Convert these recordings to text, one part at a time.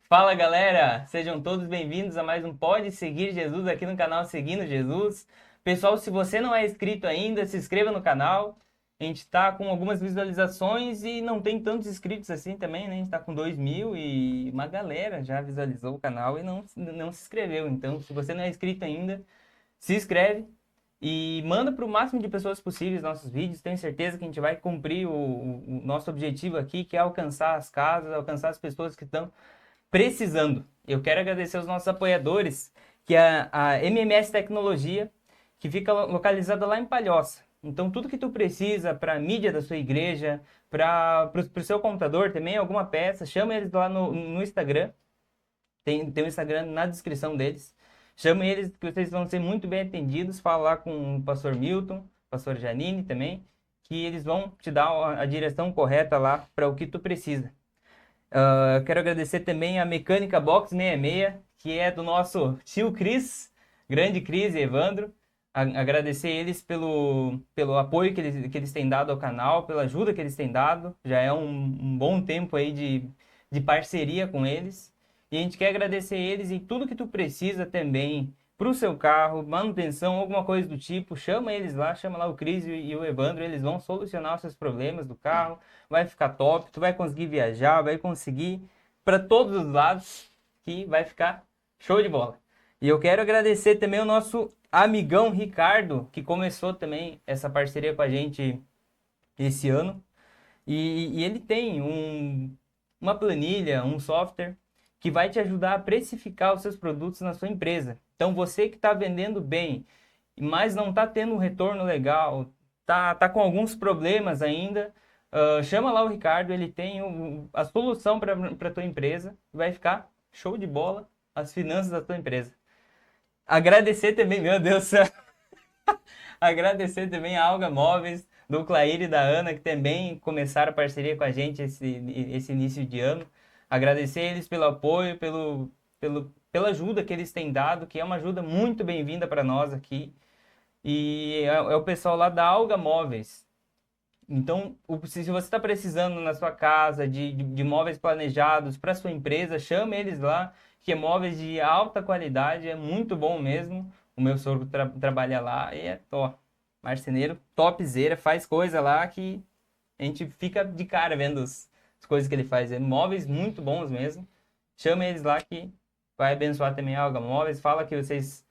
Fala galera, sejam todos bem-vindos a mais um Pode Seguir Jesus aqui no canal Seguindo Jesus. Pessoal, se você não é inscrito ainda, se inscreva no canal. A gente está com algumas visualizações e não tem tantos inscritos assim também, né? A gente está com 2.000 e uma galera já visualizou o canal e não se inscreveu. Então, se você não é inscrito ainda, se inscreve e manda para o máximo de pessoas possíveis nossos vídeos. Tenho certeza que a gente vai cumprir o nosso objetivo aqui, que é alcançar as casas, alcançar as pessoas que estão precisando. Eu quero agradecer aos nossos apoiadores, que é a MMS Tecnologia, que fica localizada lá em Palhoça. Então, tudo que tu precisa para a mídia da sua igreja, para o seu computador também, alguma peça, chama eles lá no Instagram. Tem o Instagram na descrição deles. Chama eles que vocês vão ser muito bem atendidos. Fala lá com o pastor Milton, pastor Janine também, que eles vão te dar a direção correta lá para o que tu precisa. Quero agradecer também a Mecânica Box 66, que é do nosso tio Cris, grande Cris e Evandro. Agradecer eles pelo apoio que eles têm dado ao canal, pela ajuda que eles têm dado. Já é um bom tempo aí de parceria com eles. E a gente quer agradecer eles em tudo que tu precisa também para o seu carro, manutenção, alguma coisa do tipo. Chama eles lá, chama lá o Cris e o Evandro, eles vão solucionar os seus problemas do carro. Vai ficar top, tu vai conseguir viajar, vai conseguir para todos os lados, que vai ficar show de bola. E eu quero agradecer também o nosso amigão Ricardo, que começou também essa parceria com a gente esse ano. E ele tem uma planilha, um software que vai te ajudar a precificar os seus produtos na sua empresa. Então, você que está vendendo bem, mas não está tendo um retorno legal, tá com alguns problemas ainda, chama lá o Ricardo, ele tem a solução para a tua empresa, vai ficar show de bola as finanças da tua empresa. Agradecer também, meu Deus do céu, agradecer também a Alga Móveis, do Clair e da Ana, que também começaram a parceria com a gente esse início de ano. Agradecer eles pelo apoio, pela ajuda que eles têm dado, que é uma ajuda muito bem-vinda para nós aqui. E é o pessoal lá da Alga Móveis. Então, se você está precisando na sua casa de móveis planejados para sua empresa, chame eles lá, que é móveis de alta qualidade, é muito bom mesmo. O meu sogro trabalha lá e é top. Marceneiro, topzera, faz coisa lá que a gente fica de cara vendo as coisas que ele faz. É móveis muito bons mesmo. Chama eles lá que vai abençoar também a Alga Móveis. Fala que vocês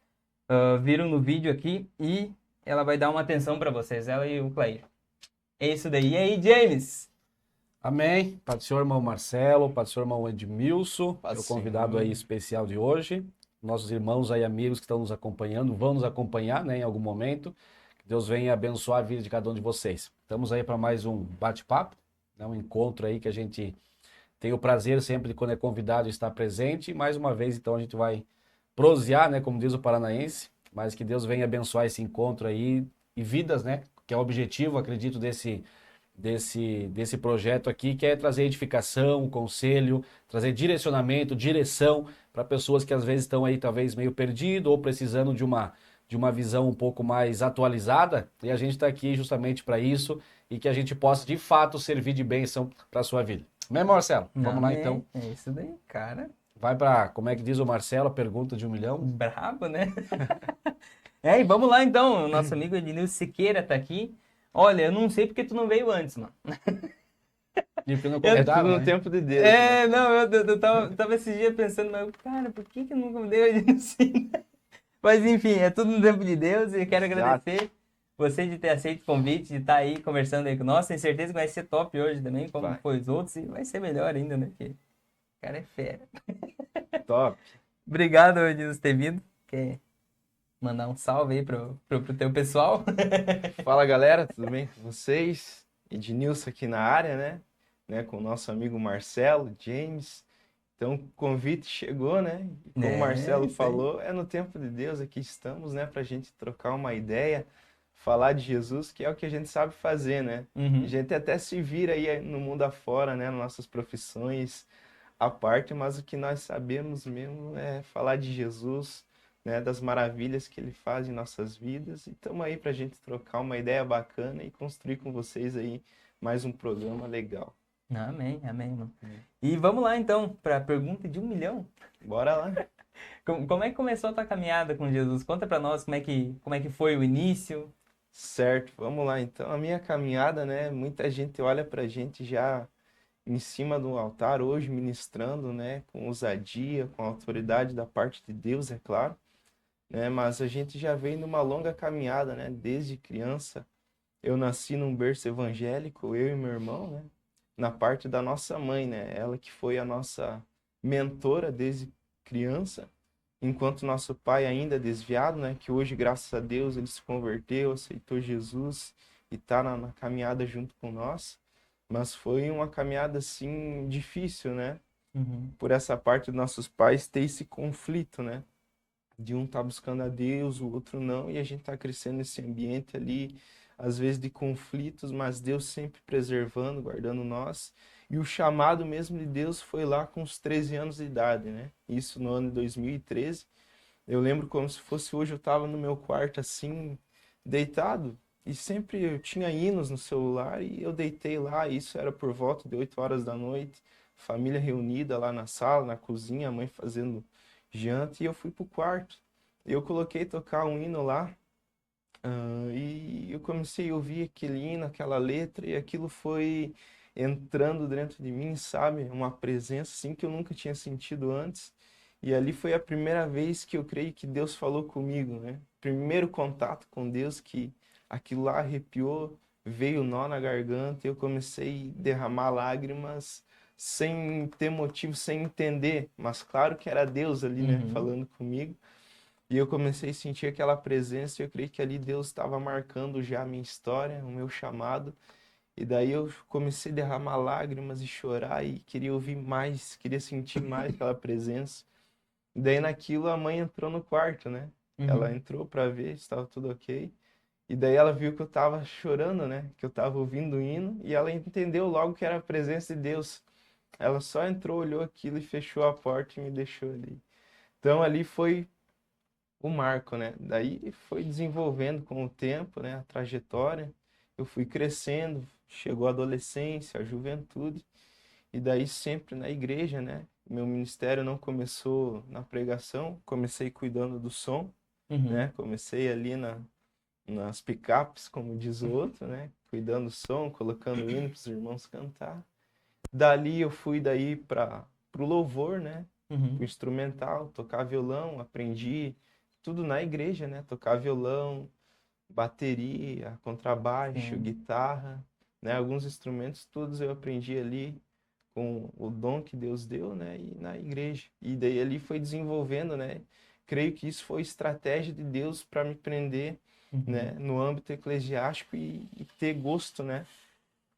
viram no vídeo aqui e ela vai dar uma atenção para vocês, ela e o Clair. É isso daí. E aí, James? Amém. Pai do Senhor, irmão Marcelo, Pai do Senhor, irmão Edmilson, Paz meu do convidado aí Senhor. especial de hoje. Nossos irmãos aí, amigos que estão nos acompanhando, vão nos acompanhar, né, em algum momento. Que Deus venha abençoar a vida de cada um de vocês. Estamos aí para mais um bate-papo, né, um encontro aí que a gente tem o prazer sempre de, quando é convidado, estar presente. E mais uma vez, então, a gente vai prosear, né, como diz o paranaense, mas que Deus venha abençoar esse encontro aí e vidas, né, que é o objetivo, acredito, desse projeto aqui, que é trazer edificação, conselho, trazer direcionamento, direção para pessoas que às vezes estão aí talvez meio perdido ou precisando de uma visão um pouco mais atualizada, e a gente está aqui justamente para isso e que a gente possa de fato servir de bênção para a sua vida. Amém, Marcelo? Vamos lá então. É isso daí, cara. Vai para, como é que diz o Marcelo, a pergunta de 1 milhão? Brabo, né? E vamos lá então. O nosso amigo Ednilson Siqueira tá aqui. Olha, eu não sei porque tu não veio antes, mano. E porque não É tudo convidaram, no né? tempo de Deus, né? Não, eu tava esses dias pensando, mas, cara, por que eu nunca dei o Ednilson? Mas enfim, é tudo no tempo de Deus e eu quero Exato. agradecer você de ter aceito o convite, de estar aí conversando aí com nós. Tenho certeza que vai ser top hoje também, como Vai. foi os outros, e vai ser melhor ainda, né? Porque o cara é fera. Top. Obrigado, Ednilson, por ter vindo. Quer mandar um salve aí pro teu pessoal? Fala galera, tudo bem com vocês? Ednilson aqui na área, né? Com o nosso amigo Marcelo, James. Então o convite chegou, né? E como o Marcelo Isso aí. falou, é no tempo de Deus, aqui estamos, né? Pra gente trocar uma ideia, falar de Jesus, que é o que a gente sabe fazer, né? A Uhum. gente até se vira aí no mundo afora, né? Nas nossas profissões à parte, mas o que nós sabemos mesmo é falar de Jesus, né? Das maravilhas que ele faz em nossas vidas. E estamos aí para a gente trocar uma ideia bacana e construir com vocês aí mais um programa legal. Amém, amém, mano. E vamos lá então para a pergunta de 1 milhão. Bora lá. Como é que começou a tua caminhada com Jesus? Conta para nós como é que foi o início. Certo, vamos lá então. A minha caminhada, né? Muita gente olha pra gente já em cima do altar hoje, ministrando, né? Com ousadia, com autoridade da parte de Deus, é claro, né? Mas a gente já vem numa longa caminhada, né? Desde criança. Eu nasci num berço evangélico, eu e meu irmão, né? Na parte da nossa mãe, né? Ela que foi a nossa mentora desde criança, enquanto nosso pai ainda é desviado, né? Que hoje, graças a Deus, ele se converteu, aceitou Jesus e está na caminhada junto com nós. Mas foi uma caminhada assim difícil, né? Uhum. Por essa parte dos nossos pais ter esse conflito, né? De um tá buscando a Deus, o outro não, e a gente tá crescendo nesse ambiente ali, às vezes de conflitos, mas Deus sempre preservando, guardando nós. E o chamado mesmo de Deus foi lá com os 13 anos de idade, né? Isso no ano de 2013. Eu lembro como se fosse hoje, eu estava no meu quarto assim, deitado, e sempre eu tinha hinos no celular e eu deitei lá, e isso era por volta de 8 horas da noite, família reunida lá na sala, na cozinha, a mãe fazendo janta, e eu fui pro quarto. Eu coloquei tocar um hino lá, e eu comecei a ouvir aquele hino, aquela letra, e aquilo foi entrando dentro de mim, sabe? Uma presença assim que eu nunca tinha sentido antes. E ali foi a primeira vez que eu creio que Deus falou comigo, né? Primeiro contato com Deus, que aquilo lá arrepiou, veio nó na garganta, e eu comecei a derramar lágrimas sem ter motivo, sem entender, mas claro que era Deus ali, né, Uhum. falando comigo. E eu comecei a sentir aquela presença, e eu creio que ali Deus estava marcando já a minha história, o meu chamado. E daí eu comecei a derramar lágrimas e chorar e queria ouvir mais, queria sentir mais aquela presença. E daí naquilo a mãe entrou no quarto, né? Ela Uhum. entrou para ver se estava tudo ok. E daí ela viu que eu estava chorando, né? Que eu estava ouvindo o hino e ela entendeu logo que era a presença de Deus. Ela só entrou, olhou aquilo e fechou a porta e me deixou ali. Então ali foi o marco, né? Daí foi desenvolvendo com o tempo, né? A trajetória. Eu fui crescendo, chegou a adolescência, a juventude, e daí sempre na igreja, né? Meu ministério não começou na pregação, comecei cuidando do som, Uhum. né? Comecei ali nas picapes, como diz o outro, né? Cuidando do som, colocando hino para os irmãos cantar. Dali eu fui daí para o louvor, né? O Uhum. instrumental, tocar violão, aprendi tudo na igreja, né? Tocar violão, bateria, contrabaixo, Sim. guitarra, né? Alguns instrumentos, todos eu aprendi ali com o dom que Deus deu, né? E na igreja. E daí ali foi desenvolvendo, né? Creio que isso foi estratégia de Deus para me prender, né? Uhum. No âmbito eclesiástico e ter gosto, né?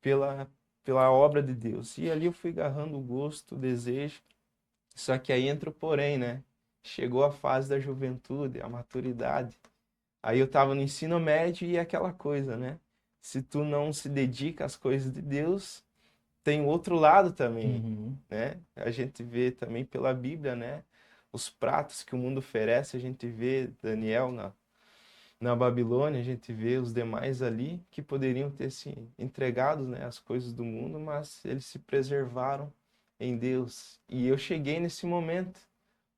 Pela, pela obra de Deus. E ali eu fui agarrando o gosto, o desejo. Só que aí entra o porém, né? Chegou a fase da juventude, a maturidade. Aí eu tava no ensino médio e é aquela coisa, né? Se tu não se dedica às coisas de Deus, tem o outro lado também, Uhum. né? A gente vê também pela Bíblia, né? Os pratos que o mundo oferece, a gente vê Daniel na Babilônia, a gente vê os demais ali que poderiam ter se entregado, né, às coisas do mundo, mas eles se preservaram em Deus. E eu cheguei nesse momento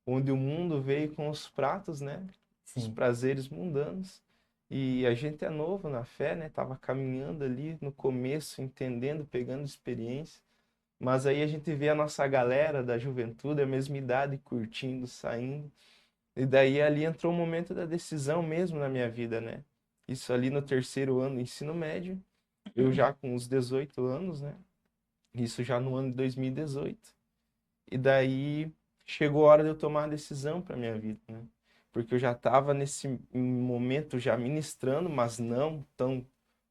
onde o mundo veio com os pratos, né, os Sim. prazeres mundanos. E a gente é novo na fé, né? Tava caminhando ali no começo, entendendo, pegando experiência. Mas aí a gente vê a nossa galera da juventude, a mesma idade, curtindo, saindo. E daí ali entrou o momento da decisão mesmo na minha vida, né? Isso ali no terceiro ano do ensino médio, eu já com os 18 anos, né? Isso já no ano de 2018. E daí chegou a hora de eu tomar a decisão para minha vida, né? Porque eu já estava nesse momento já ministrando, mas não tão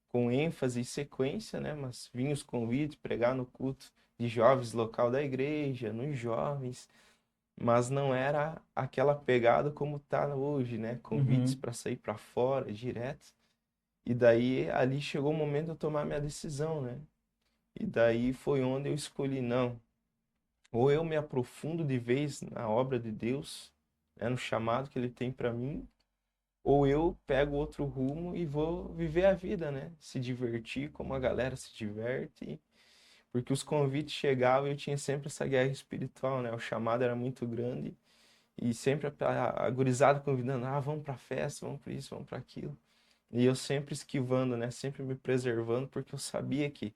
com ênfase e sequência, né? Mas vinha os convites, pregar no culto de jovens local da igreja, nos jovens, mas não era aquela pegada como tá hoje, né? Convites Uhum. para sair para fora, direto. E daí ali chegou o momento de eu tomar minha decisão, né? E daí foi onde eu escolhi, não, ou eu me aprofundo de vez na obra de Deus, né, no chamado que ele tem para mim, ou eu pego outro rumo e vou viver a vida, né? Se divertir como a galera se diverte, porque os convites chegavam e eu tinha sempre essa guerra espiritual, né? O chamado era muito grande e sempre a gurizada convidando, vamos pra festa, vamos pra isso, vamos pra aquilo. E eu sempre esquivando, né? Sempre me preservando, porque eu sabia que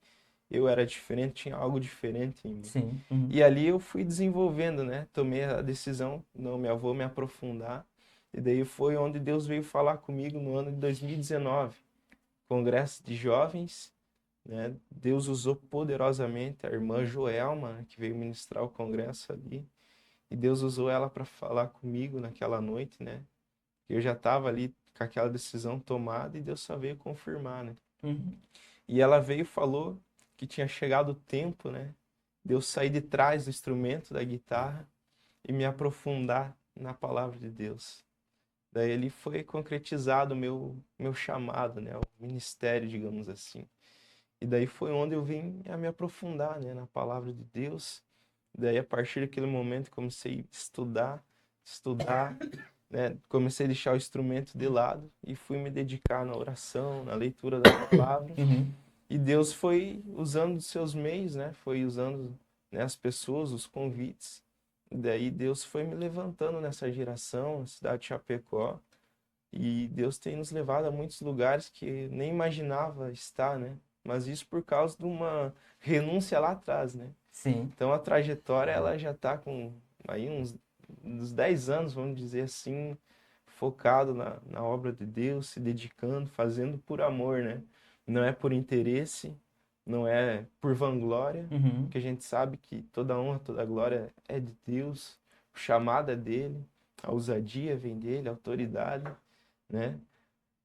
eu era diferente, tinha algo diferente em mim. Sim. Uhum. E ali eu fui desenvolvendo, né? Tomei a decisão, não, vou me aprofundar. E daí foi onde Deus veio falar comigo no ano de 2019, congresso de jovens, né? Deus usou poderosamente a irmã Joelma, né, que veio ministrar o congresso ali. E Deus usou ela para falar comigo naquela noite, né? Eu já estava ali com aquela decisão tomada e Deus só veio confirmar, né? Uhum. E ela veio e falou que tinha chegado o tempo, né? De eu sair de trás do instrumento da guitarra e me aprofundar na palavra de Deus. Daí ele foi concretizado o meu chamado, né? O ministério, digamos assim. E daí foi onde eu vim a me aprofundar, né? Na palavra de Deus. Daí a partir daquele momento comecei a estudar, né? Comecei a deixar o instrumento de lado e fui me dedicar na oração, na leitura da palavra. Uhum. E Deus foi usando os seus meios, né? Foi usando, né, as pessoas, os convites. E daí Deus foi me levantando nessa geração, na cidade de Chapecó. E Deus tem nos levado a muitos lugares que nem imaginava estar, né? Mas isso por causa de uma renúncia lá atrás, né? Sim. Então a trajetória ela já está com aí uns 10 anos, vamos dizer assim, focado na obra de Deus, se dedicando, fazendo por amor, né? Não é por interesse, não é por vanglória, Uhum. porque a gente sabe que toda honra, toda glória é de Deus, o chamado é dele, a ousadia vem dele, a autoridade, né?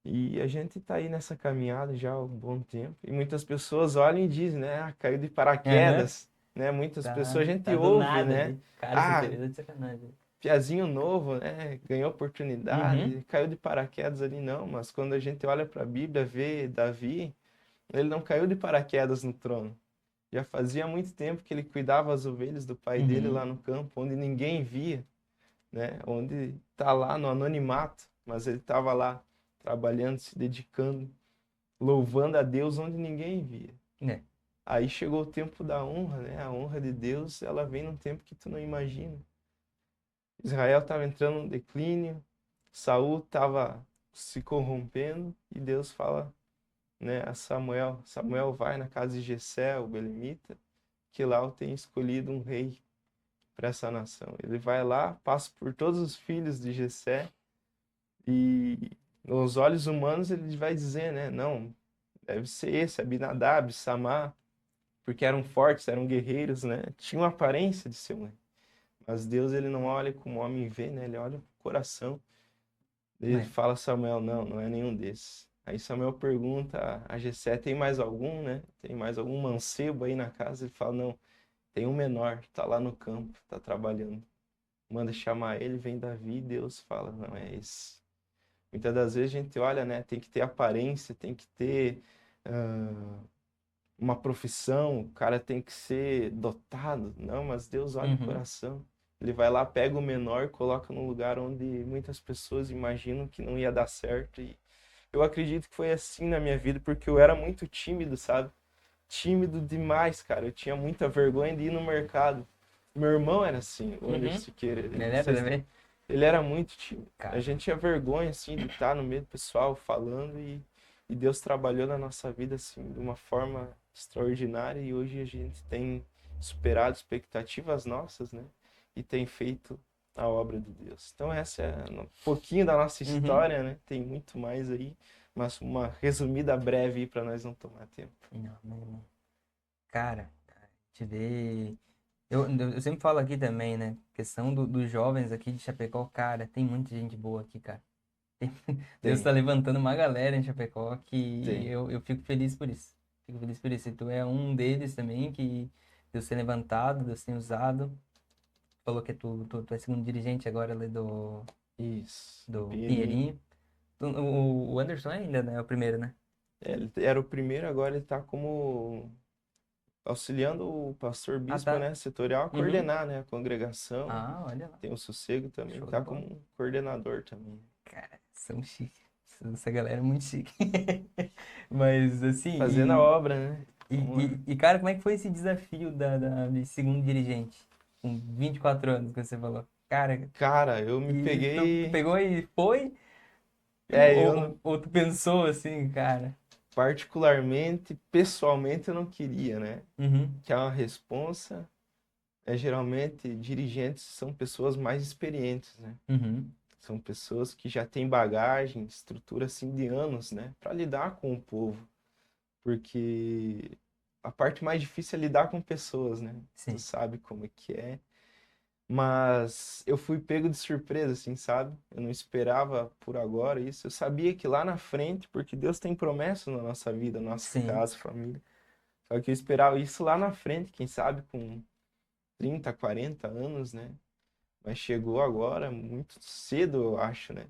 E a gente está aí nessa caminhada já há um bom tempo. E muitas pessoas olham e dizem, né? Caiu de Aham. paraquedas, né? Muitas pessoas, a gente Tá do ouve, nada né? ali. Cara, você Ah, teria de sacanagem. piazinho novo, né? Ganhou Uhum. oportunidade, caiu de paraquedas ali, não. Mas quando a gente olha para a Bíblia, vê Davi, ele não caiu de paraquedas no trono. Já fazia muito tempo que ele cuidava as ovelhas do pai dele lá no campo, onde ninguém via, né? Onde tá lá no anonimato, mas ele estava lá trabalhando, se dedicando, louvando a Deus onde ninguém via. É. Aí chegou o tempo da honra, né? A honra de Deus, ela vem num tempo que tu não imagina. Israel estava entrando no declínio, Saul estava se corrompendo e Deus fala, né, a Samuel, Samuel vai na casa de Jessé, o belemita, que lá eu tenho escolhido um rei para essa nação. Ele vai lá, passa por todos os filhos de Jessé e nos olhos humanos ele vai dizer, né, não, deve ser esse, Abinadab, Samar, porque eram fortes, eram guerreiros, né? Tinham aparência de ser um rei. Mas Deus, ele não olha como o homem vê, né? Ele olha o coração. Ele fala a Samuel, não, não é nenhum desses. Aí Samuel pergunta a Jessé, tem mais algum, né? Tem mais algum mancebo aí na casa? Ele fala, não, tem um menor, tá lá no campo, tá trabalhando. Manda chamar ele, vem Davi, e Deus fala, não é esse. Muitas das vezes a gente olha, né? Tem que ter aparência, tem que ter uma profissão, o cara tem que ser dotado. Não, mas Deus olha o coração. Ele vai lá, pega o menor, coloca num lugar onde muitas pessoas imaginam que não ia dar certo. E eu acredito que foi assim na minha vida, porque eu era muito tímido, sabe? Tímido demais, cara. Eu tinha muita vergonha de ir no mercado. Meu irmão era assim, o Anderson Siqueira. Ele era muito tímido. Cara. A gente tinha vergonha, assim, de estar no meio do pessoal falando e Deus trabalhou na nossa vida, assim, de uma forma extraordinária e hoje a gente tem superado expectativas nossas, né? E tem feito a obra de Deus. Então essa é um pouquinho da nossa história, né? Tem muito mais aí, mas uma resumida breve aí para nós não tomar tempo. Não, meu irmão. Cara, te vê. Eu sempre falo aqui também, né? Questão dos jovens aqui de Chapecó, cara, tem muita gente boa aqui, cara. Deus tá levantando uma galera em Chapecó que eu fico feliz por isso. Fico feliz por isso. E tu é um deles também que Deus tem levantado, Deus tem usado. Falou que tu é segundo dirigente agora ali do Pinheirinho. O Anderson ainda, né? É o primeiro, né? Ele era o primeiro, agora ele tá como auxiliando o pastor bispo, né, setorial, a coordenar, né, a congregação. Ah, olha lá. Tem o Sossego também, Show tá de bola. como coordenador também. Cara, são chiques. Essa galera é muito chique. Mas assim. Fazendo a obra, né? Vamos lá. Cara, como é que foi esse desafio de segundo dirigente? Com 24 anos que você falou. Cara, Cara, eu me e tu peguei. pegou e foi? É, eu não- Ou tu pensou assim, cara? particularmente, pessoalmente, eu não queria, né? Uhum, Que é uma responsa. Geralmente, dirigentes são pessoas mais experientes, né? uhum, São pessoas que já têm bagagem, estrutura assim de anos, né? Para lidar com o povo. Porque a parte mais difícil é lidar com pessoas, né? Tu sim. sabe como é que é. Mas eu fui pego de surpresa, assim, sabe? Eu não esperava por agora isso. Eu sabia que lá na frente, porque Deus tem promessas na nossa vida, nossa Sim. casa, família. Só que eu esperava isso lá na frente, quem sabe com 30, 40 anos, né? Mas chegou agora, muito cedo, eu acho, né?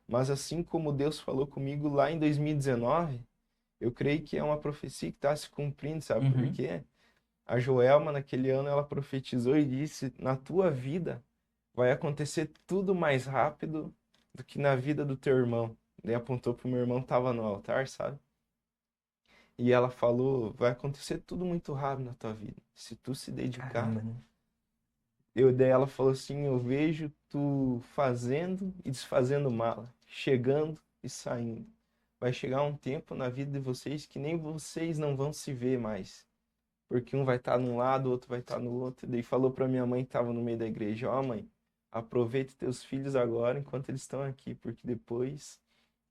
Mas assim como Deus falou comigo lá em 2019, eu creio que é uma profecia que está se cumprindo, sabe por Uhum. quê? A Joelma, naquele ano, ela profetizou e disse: na tua vida vai acontecer tudo mais rápido do que na vida do teu irmão. Daí apontou pro meu irmão que estava no altar, sabe? E ela falou: vai acontecer tudo muito rápido na tua vida. Se tu se dedicar. Caramba, né? Daí ela falou assim: eu vejo tu fazendo e desfazendo mala, chegando e saindo. Vai chegar um tempo na vida de vocês que nem vocês não vão se ver mais. Porque um vai estar num lado, o outro vai estar no outro. Daí falou para minha mãe que estava no meio da igreja: ó, mãe, aproveita teus filhos agora enquanto eles estão aqui, porque depois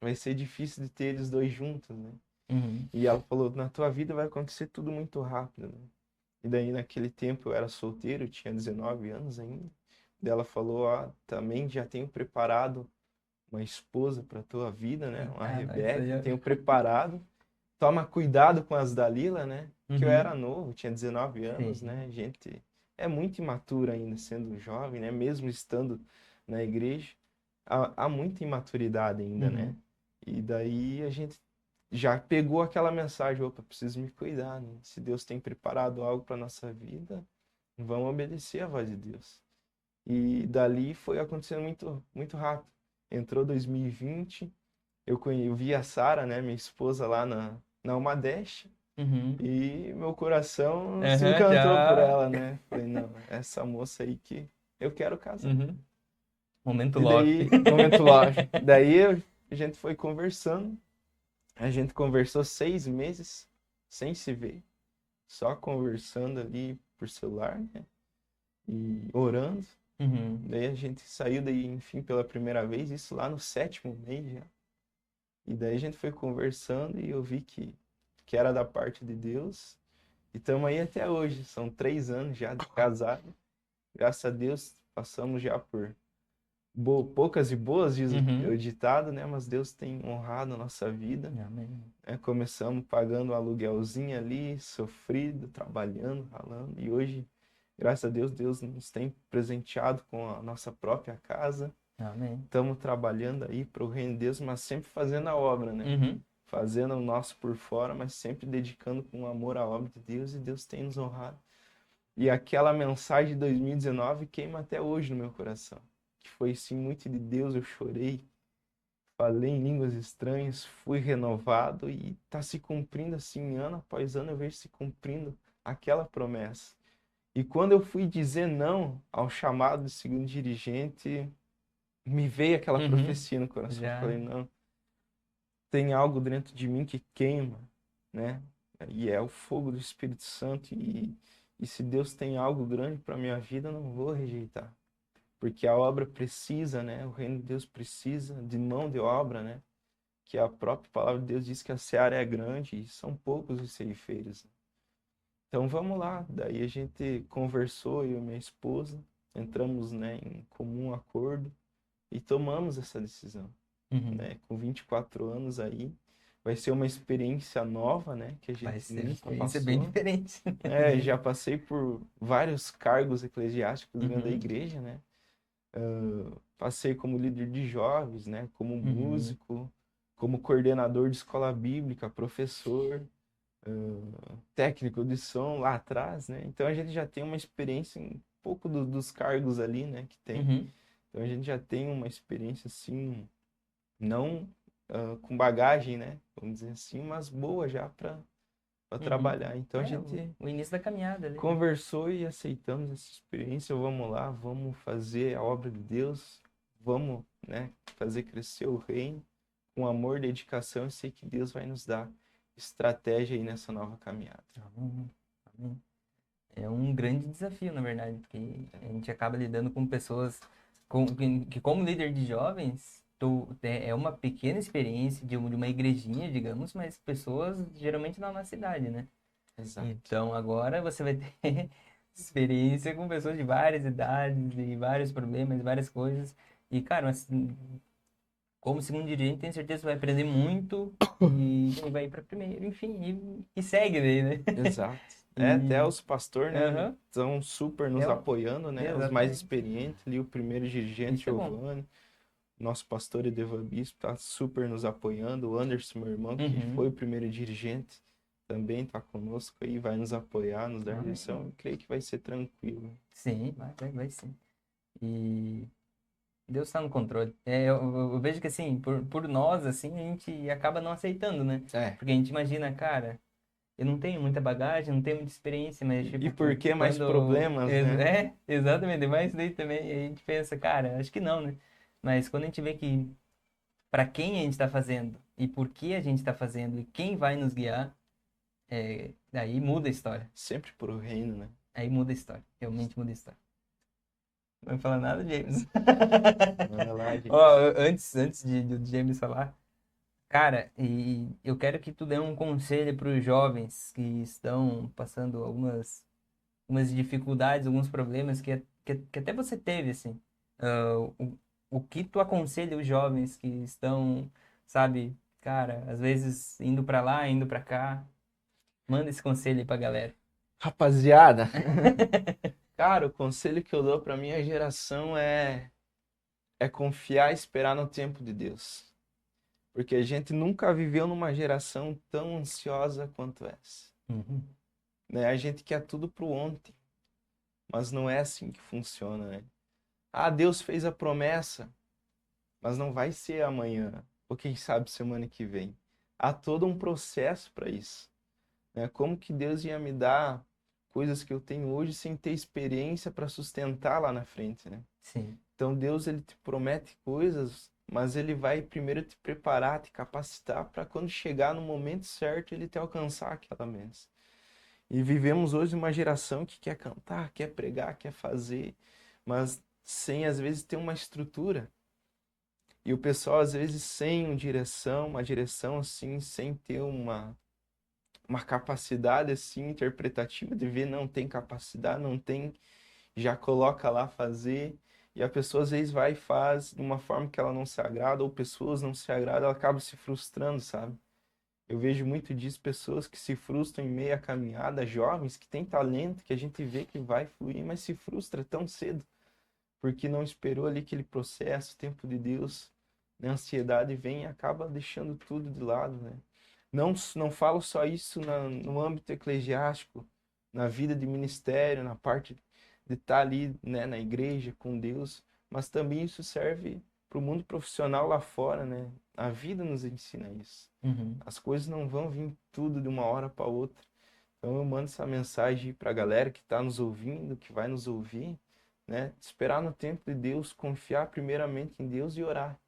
vai ser difícil de ter eles dois juntos, né? Uhum. E ela falou: na tua vida vai acontecer tudo muito rápido, né? E daí naquele tempo eu era solteiro, eu tinha 19 anos ainda. Daí ela falou: ó, também já tenho preparado uma esposa para tua vida, né? Uma Ah, não, isso aí Rebeca, é... tenho preparado. Toma cuidado com as Dalila, né? Que eu era Uhum. novo, tinha 19 anos, Sim. né? Gente é muito imatura ainda sendo jovem, né? Mesmo estando na igreja, há muita imaturidade ainda, né? Uhum. E daí a gente já pegou aquela mensagem: opa, preciso me cuidar, né? Se Deus tem preparado algo para nossa vida, vamos obedecer a voz de Deus. E dali foi acontecendo muito, muito rápido. Entrou 2020, eu vi a Sara, né, minha esposa lá na Umadesh, Uhum. e meu coração se Aham, encantou por já. ela, né? Falei: não, essa moça aí que eu quero casar. Uhum. Momento E Loki. daí, momento lógico. A gente foi conversando, a gente conversou 6 meses sem se ver, só conversando ali por celular, né? E orando. Uhum. Daí a gente saiu daí, enfim, pela primeira vez, isso lá no 7º mês já. E daí a gente foi conversando e eu vi que era da parte de Deus. E estamos aí até hoje. São 3 anos já de casado. Graças a Deus, passamos já por poucas e boas, diz o Uhum. ditado, né? Mas Deus tem honrado a nossa vida. Amém. Né? Começamos pagando um aluguelzinho ali, sofrido, trabalhando, ralando. E hoje, graças a Deus, Deus nos tem presenteado com a nossa própria casa. Amém. Estamos trabalhando aí para o reino de Deus, mas sempre fazendo a obra, né? Uhum. Fazendo o nosso por fora, mas sempre dedicando com amor à obra de Deus, e Deus tem nos honrado. E aquela mensagem de 2019 queima até hoje no meu coração, que foi sim muito de Deus. Eu chorei, falei em línguas estranhas, fui renovado e está se cumprindo assim, ano após ano eu vejo se cumprindo aquela promessa. E quando eu fui dizer não ao chamado de segundo dirigente, me veio aquela Uhum. profecia no coração. Eu Já. falei: não, tem algo dentro de mim que queima, né? E é o fogo do Espírito Santo. E se Deus tem algo grande para minha vida, eu não vou rejeitar. Porque a obra precisa, né? O reino de Deus precisa de mão de obra, né? Que a própria palavra de Deus diz que a seara é grande e são poucos os ceifeiros. Então vamos lá. Daí a gente conversou, eu e minha esposa, entramos, né, em comum acordo e tomamos essa decisão, Uhum. né? Com 24 anos aí, vai ser uma experiência nova, né? Que a Vai gente ser uma nunca experiência bem passou. diferente. É, já passei por vários cargos eclesiásticos dentro da Uhum. igreja, né? Passei como líder de jovens, né? Como Uhum. músico, como coordenador de escola bíblica, professor, técnico de som lá atrás, né? Então a gente já tem uma experiência um pouco dos cargos ali, né? Que tem. Uhum. Então a gente já tem uma experiência assim, não com bagagem, né? Vamos dizer assim, mas boa já para Uhum. trabalhar. Então a É, gente o início da caminhada ali. conversou e aceitamos essa experiência. Vamos lá, vamos fazer a obra de Deus, vamos, né, fazer crescer o reino com amor, dedicação. Eu sei que Deus vai nos dar estratégia aí nessa nova caminhada. Amém. Amém. É um grande desafio, na verdade, porque a gente acaba lidando com pessoas que como líder de jovens, é uma pequena experiência de uma igrejinha, digamos, mas pessoas geralmente na nossa cidade, né? Exato. Então agora você vai ter experiência com pessoas de várias idades e vários problemas, várias coisas. E, cara, como segundo dirigente, tenho certeza que você vai aprender muito e vai ir para primeiro, enfim, e segue daí, né? Exato. Até E, os pastores, né, aham, estão super nos é, apoiando, né? Os mais exatamente. experientes ali, o primeiro dirigente, Isso é bom. Giovanni, nosso pastor Edevan Bispo, tá super nos apoiando. O Anderson, meu irmão, que foi Uhum. o primeiro dirigente, também tá conosco aí, vai nos apoiar, nos dar direção. Eu creio que vai ser tranquilo. Sim, vai sim. E Deus está no controle. Eu vejo que, assim, por nós, assim, a gente acaba não aceitando, né? É. Porque a gente imagina, cara, eu não tenho muita bagagem, não tenho muita experiência, mas, E tipo, por que mais problemas, né? Exatamente, mas isso daí também, a gente pensa, cara, acho que não, né? Mas quando a gente vê que para quem a gente está fazendo e por que a gente está fazendo e quem vai nos guiar, aí muda a história. Sempre pro reino, né? Aí muda a história, realmente muda a história. Não vai falar nada, James. Manda lá, gente. Ó, antes de James falar, cara, e eu quero que tu dê um conselho para os jovens que estão passando algumas dificuldades, alguns problemas que até você teve, assim. Ah, o que tu aconselha os jovens que estão, sabe, cara, às vezes indo para lá, indo para cá? Manda esse conselho aí pra galera. Rapaziada, cara, o conselho que eu dou pra minha geração é confiar e esperar no tempo de Deus. Porque a gente nunca viveu numa geração tão ansiosa quanto essa, Uhum. né? A gente quer tudo pro ontem, mas não é assim que funciona, né? Ah, Deus fez a promessa, mas não vai ser amanhã, ou quem sabe semana que vem. Há todo um processo para isso, né? Como que Deus ia me dar coisas que eu tenho hoje sem ter experiência para sustentar lá na frente, né? Sim. Então Deus ele te promete coisas, mas ele vai primeiro te preparar, te capacitar para quando chegar no momento certo ele te alcançar aquela bênção. E vivemos hoje uma geração que quer cantar, quer pregar, quer fazer, mas sem às vezes ter uma estrutura. E o pessoal às vezes sem uma direção assim, sem ter uma capacidade assim interpretativa de ver, não tem capacidade, não tem, já coloca lá fazer. E a pessoa às vezes vai e faz de uma forma que ela não se agrada, ou pessoas não se agradam, ela acaba se frustrando, sabe? Eu vejo muito disso, pessoas que se frustram em meio à caminhada, jovens que têm talento, que a gente vê que vai fluir, mas se frustra tão cedo, porque não esperou ali aquele processo, o tempo de Deus, né? A ansiedade vem e acaba deixando tudo de lado, né? Não falo só isso no âmbito eclesiástico, na vida de ministério, na parte de estar ali, né, na igreja com Deus, mas também isso serve para o mundo profissional lá fora, né? A vida nos ensina isso. Uhum. As coisas não vão vir tudo de uma hora para outra. Então eu mando essa mensagem para a galera que está nos ouvindo, que vai nos ouvir, né? Esperar no tempo de Deus, confiar primeiramente em Deus e orar.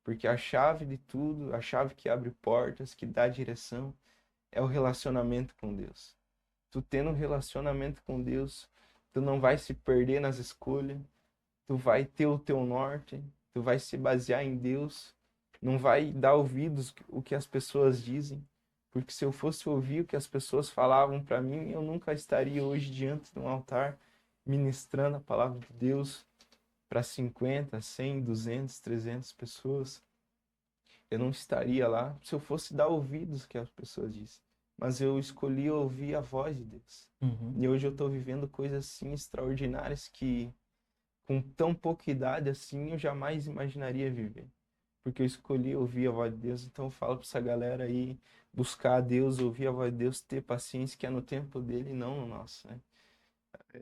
Porque a chave de tudo, a chave que abre portas, que dá direção, é o relacionamento com Deus. Tu tendo um relacionamento com Deus, tu não vai se perder nas escolhas, tu vai ter o teu norte, tu vai se basear em Deus, não vai dar ouvidos o que as pessoas dizem, porque se eu fosse ouvir o que as pessoas falavam para mim, eu nunca estaria hoje diante de um altar ministrando a palavra de Deus para 50, 100, 200, 300 pessoas. Eu não estaria lá se eu fosse dar ouvidos ao que as pessoas dizem. Mas eu escolhi ouvir a voz de Deus. Uhum. E hoje eu estou vivendo coisas assim extraordinárias que com tão pouca idade assim eu jamais imaginaria viver. Porque eu escolhi ouvir a voz de Deus. Então eu falo para essa galera aí buscar a Deus, ouvir a voz de Deus, ter paciência que é no tempo dele e não no nosso, né?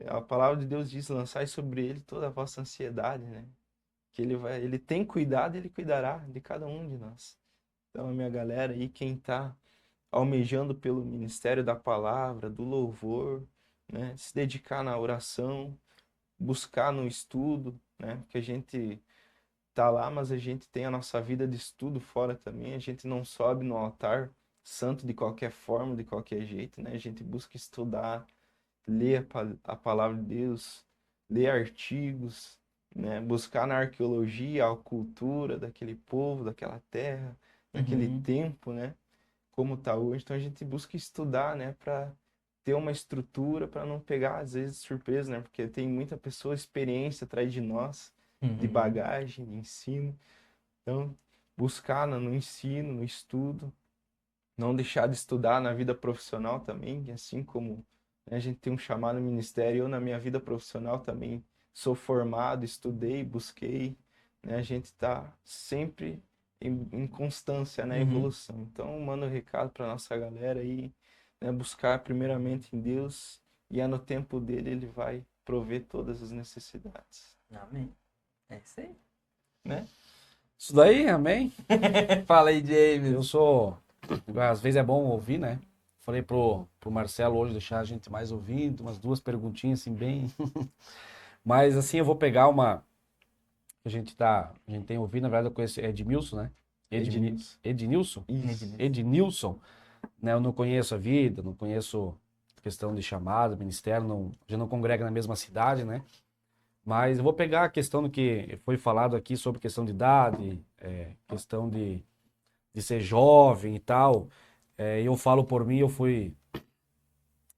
A palavra de Deus diz: lançai sobre ele toda a vossa ansiedade, né? Que ele tem cuidado, ele cuidará de cada um de nós. Então a minha galera aí, quem tá almejando pelo ministério da palavra, do louvor, né? Se dedicar na oração, buscar no estudo, né? Que a gente tá lá, mas a gente tem a nossa vida de estudo fora também. A gente não sobe no altar santo de qualquer forma, de qualquer jeito, né? A gente busca estudar, ler a palavra de Deus, ler artigos, né? Buscar na arqueologia a cultura daquele povo, daquela terra, daquele Uhum. tempo, né? Como tá hoje. Então a gente busca estudar, né? Para ter uma estrutura, para não pegar às vezes surpresa, né? Porque tem muita pessoa experiência atrás de nós, de Uhum. bagagem, de ensino. Então, buscar no ensino, no estudo, não deixar de estudar na vida profissional também, que assim como, né, a gente tem um chamado no ministério, eu na minha vida profissional também sou formado, estudei, busquei, né, a gente está sempre em constância, né, Uhum. evolução. Então, mando um recado para nossa galera aí, né, buscar primeiramente em Deus e no tempo dele ele vai prover todas as necessidades. Amém. É isso aí, né? Isso daí, amém? Fala aí, Eu James. sou. Às vezes é bom ouvir, né? Falei pro Marcelo hoje deixar a gente mais ouvindo, umas duas perguntinhas assim, bem. Mas assim, eu vou pegar uma. A gente tem ouvido, na verdade, eu conheço Edmilson, né? Ednilson. Ednilson? Isso. Ednilson, né? Eu não conheço a vida, não conheço questão de chamado, ministério, não, já não congrega na mesma cidade, né? Mas eu vou pegar a questão do que foi falado aqui sobre questão de idade, questão de ser jovem e tal. Eu falo por mim,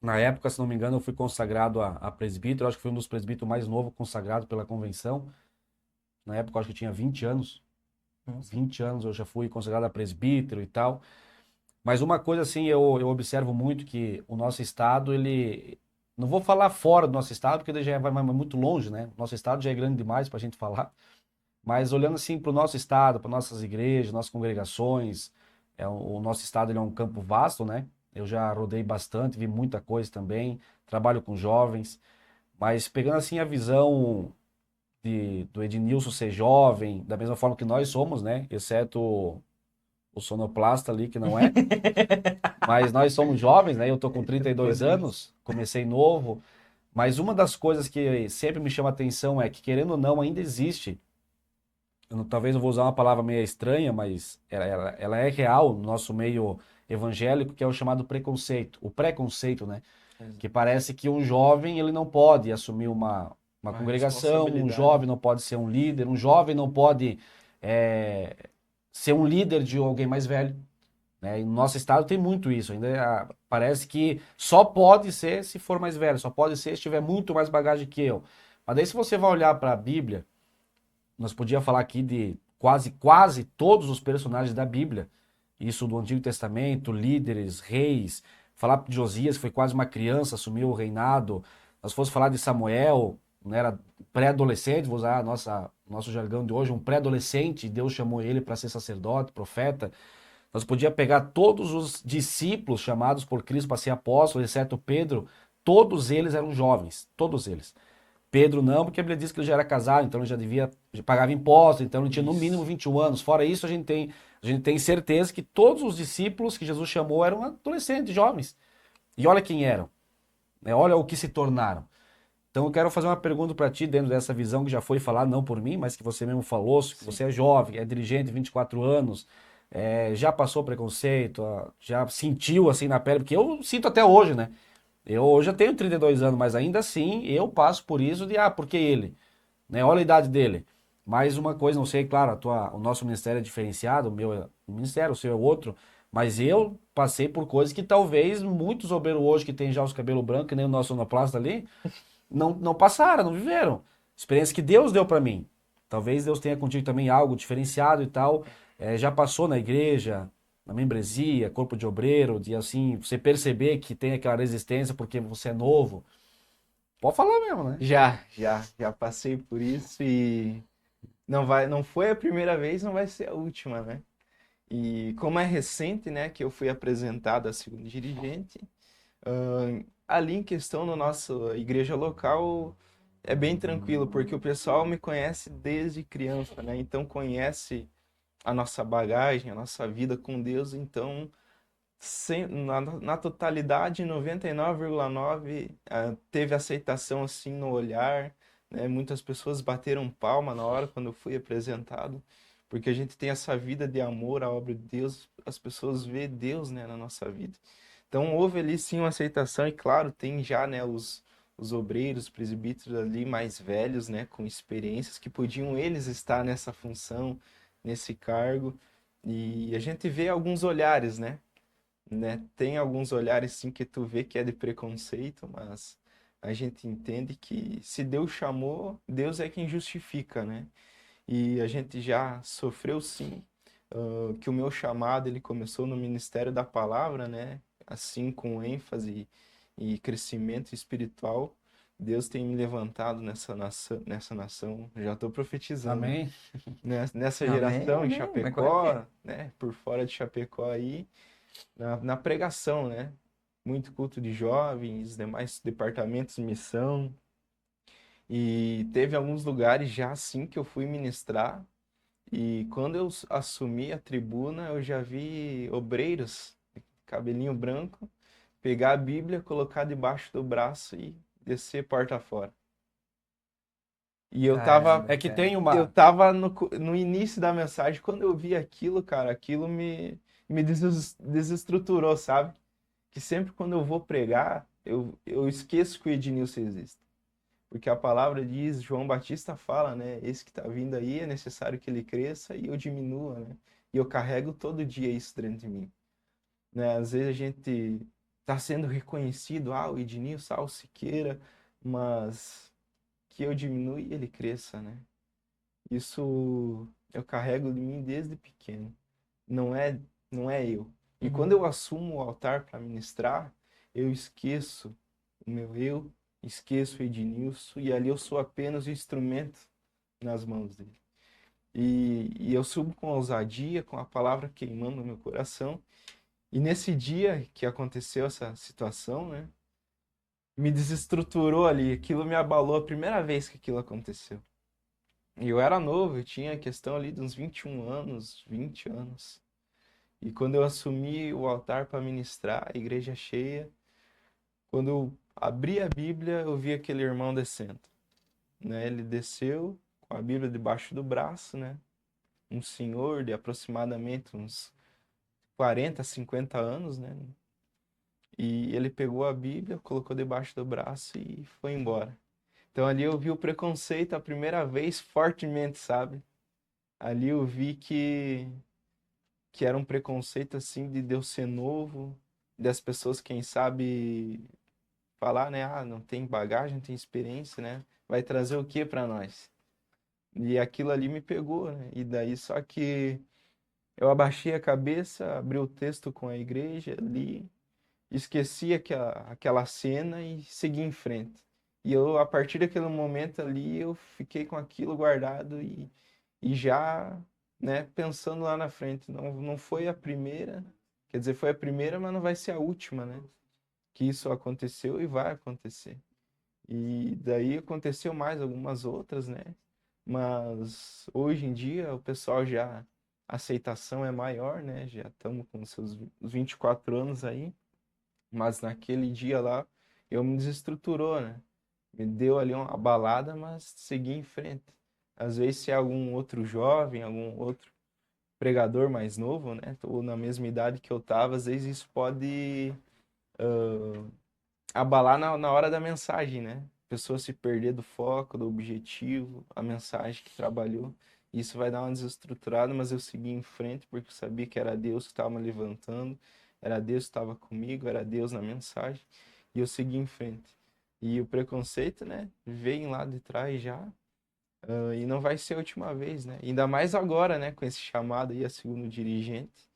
na época, se não me engano, eu fui consagrado a presbítero, acho que fui um dos presbíteros mais novos consagrado pela convenção. Na época, eu acho que eu tinha 20 anos. Nossa. 20 anos eu já fui consagrado a presbítero e tal. Mas uma coisa assim, eu observo muito que o nosso estado, ele. Não vou falar fora do nosso estado, porque ele já vai muito longe, né? Nosso estado já é grande demais para a gente falar. Mas olhando assim para o nosso estado, para nossas igrejas, nossas congregações, o nosso estado ele é um campo vasto, né? Eu já rodei bastante, vi muita coisa também, trabalho com jovens, mas pegando assim a visão do Ednilson ser jovem, da mesma forma que nós somos, né? Exceto o sonoplasta ali, que não é. Mas nós somos jovens, né? Eu tô com 32 Podemos. anos, comecei novo. Mas uma das coisas que sempre me chama a atenção é que, querendo ou não, ainda existe. Talvez eu vou usar uma palavra meio estranha, mas ela é real no nosso meio evangélico, que é o chamado preconceito. O preconceito, né? Que parece que um jovem ele não pode assumir uma Uma congregação, um responsabilidade. jovem não pode ser um líder, um jovem não pode é, ser um líder de alguém mais velho. Né? E no nosso estado tem muito isso. Ainda parece que só pode ser se for mais velho, só pode ser se tiver muito mais bagagem que eu. Mas daí se você vai olhar para a Bíblia, nós podíamos falar aqui de quase todos os personagens da Bíblia, isso do Antigo Testamento, líderes, reis, falar de Josias, que foi quase uma criança, assumiu o reinado. Nós fosse falar de Samuel, não era pré-adolescente, vou usar nosso jargão de hoje, um pré-adolescente, Deus chamou ele para ser sacerdote, profeta. Nós podíamos pegar todos os discípulos chamados por Cristo para ser apóstolos, exceto Pedro, todos eles eram jovens, todos eles. Pedro não, porque a Bíblia diz que ele já era casado, então ele já pagava impostos, então ele tinha no mínimo Isso. 21 anos. Fora isso, a gente tem certeza que todos os discípulos que Jesus chamou eram adolescentes, jovens. E olha quem eram, né? Olha o que se tornaram. Então eu quero fazer uma pergunta para ti, dentro dessa visão que já foi falada, não por mim, mas que você mesmo falou, que Sim. você é jovem, é dirigente, 24 anos, já passou preconceito, já sentiu assim na pele, porque eu sinto até hoje, né? Eu hoje já tenho 32 anos, mas ainda assim eu passo por isso de, porque ele, né? Olha a idade dele. Mais uma coisa, não sei, claro, o nosso ministério é diferenciado, o meu é um ministério, o seu é outro, mas eu passei por coisas que talvez muitos obreiros hoje que têm já os cabelos brancos, que nem o nosso sonoplasta ali, não passaram, não viveram. Experiência que Deus deu para mim. Talvez Deus tenha contigo também algo diferenciado e tal. Já passou na igreja, na membresia, corpo de obreiro, de assim, você perceber que tem aquela resistência porque você é novo. Pode falar mesmo, né? Já passei por isso e não foi a primeira vez, não vai ser a última, né? E como é recente, né, que eu fui apresentado a segundo dirigente, ali em questão no nosso igreja local é bem tranquilo, porque o pessoal me conhece desde criança, né? Então conhece a nossa bagagem, a nossa vida com Deus, então na totalidade, 99,9 teve aceitação assim no olhar, né? Muitas pessoas bateram palma na hora quando eu fui apresentado, porque a gente tem essa vida de amor à obra de Deus, as pessoas vê Deus, né, na nossa vida. Então houve ali sim uma aceitação e claro, tem já, né, os obreiros, presbíteros ali mais velhos, né, com experiências que podiam eles estar nessa função, nesse cargo. E a gente vê alguns olhares, né? Tem alguns olhares sim que tu vê que é de preconceito, mas a gente entende que se Deus chamou, Deus é quem justifica, né? E a gente já sofreu sim, que o meu chamado ele começou no ministério da palavra, né? Assim com ênfase e crescimento espiritual. Deus tem me levantado nessa nação. Já estou profetizando, né? Amém. Nessa Amém, geração em amém. Mas claro que é. Chapecó, né? Por fora de Chapecó aí na pregação, né? Muito culto de jovens, demais departamentos de missão. E teve alguns lugares já assim que eu fui ministrar. E quando eu assumi a tribuna, eu já vi obreiros, cabelinho branco, pegar a Bíblia, colocar debaixo do braço e descer porta fora. E Caramba, É que cara. tem eu uma. tava no início da mensagem, quando eu vi aquilo, cara, aquilo me desestruturou, sabe? Que sempre quando eu vou pregar, eu esqueço que o Ednilson existe. Porque a palavra diz, João Batista fala, né? Esse que está vindo aí é necessário que ele cresça e eu diminua, né? E eu carrego todo dia isso dentro de mim, né? Às vezes a gente está sendo reconhecido, o Ednilson, o Siqueira, mas que eu diminua e ele cresça, né? Isso eu carrego de mim desde pequeno. Não é, não é eu. E quando eu Uhum. assumo o altar para ministrar, eu esqueço o meu eu, esqueço o Ednilson, e ali eu sou apenas o instrumento nas mãos dele. E eu subo com ousadia, com a palavra queimando no meu coração. E nesse dia que aconteceu essa situação, né, me desestruturou ali, aquilo me abalou a primeira vez que aquilo aconteceu. E eu era novo, eu tinha questão ali de uns 21 anos, 20 anos. E quando eu assumi o altar para ministrar, a igreja cheia, quando eu abri a Bíblia, eu vi aquele irmão descendo, né? Ele desceu com a Bíblia debaixo do braço, né? Um senhor de aproximadamente uns 40, 50 anos, né? E ele pegou a Bíblia, colocou debaixo do braço e foi embora. Então ali eu vi o preconceito a primeira vez fortemente, sabe? Ali eu vi que era um preconceito assim de Deus ser novo, das pessoas, quem sabe, falar, né? Ah, não tem bagagem, não tem experiência, né? Vai trazer o que para nós? E aquilo ali me pegou, né? E daí só que eu abaixei a cabeça, abri o texto com a igreja, li, esqueci aquela cena e segui em frente. E eu, a partir daquele momento ali, eu fiquei com aquilo guardado e já, né, pensando lá na frente. Não foi a primeira, quer dizer, foi a primeira, mas não vai ser a última, né? Que isso aconteceu e vai acontecer. E daí aconteceu mais algumas outras, né? Mas hoje em dia o pessoal já, a aceitação é maior, né? Já estamos com seus 24 anos aí. Mas naquele dia lá, eu me desestruturou, né? Me deu ali uma balada, mas segui em frente. Às vezes, se é algum outro jovem, algum outro pregador mais novo, né? Ou na mesma idade que eu tava, às vezes isso pode abalar na hora da mensagem, né? A pessoa se perder do foco, do objetivo, a mensagem que trabalhou. Isso vai dar uma desestruturada, mas eu segui em frente porque eu sabia que era Deus que estava me levantando, era Deus que estava comigo, era Deus na mensagem, e eu segui em frente. E o preconceito, né, vem lá de trás já, e não vai ser a última vez, né? Ainda mais agora, né, com esse chamado aí a segundo dirigente,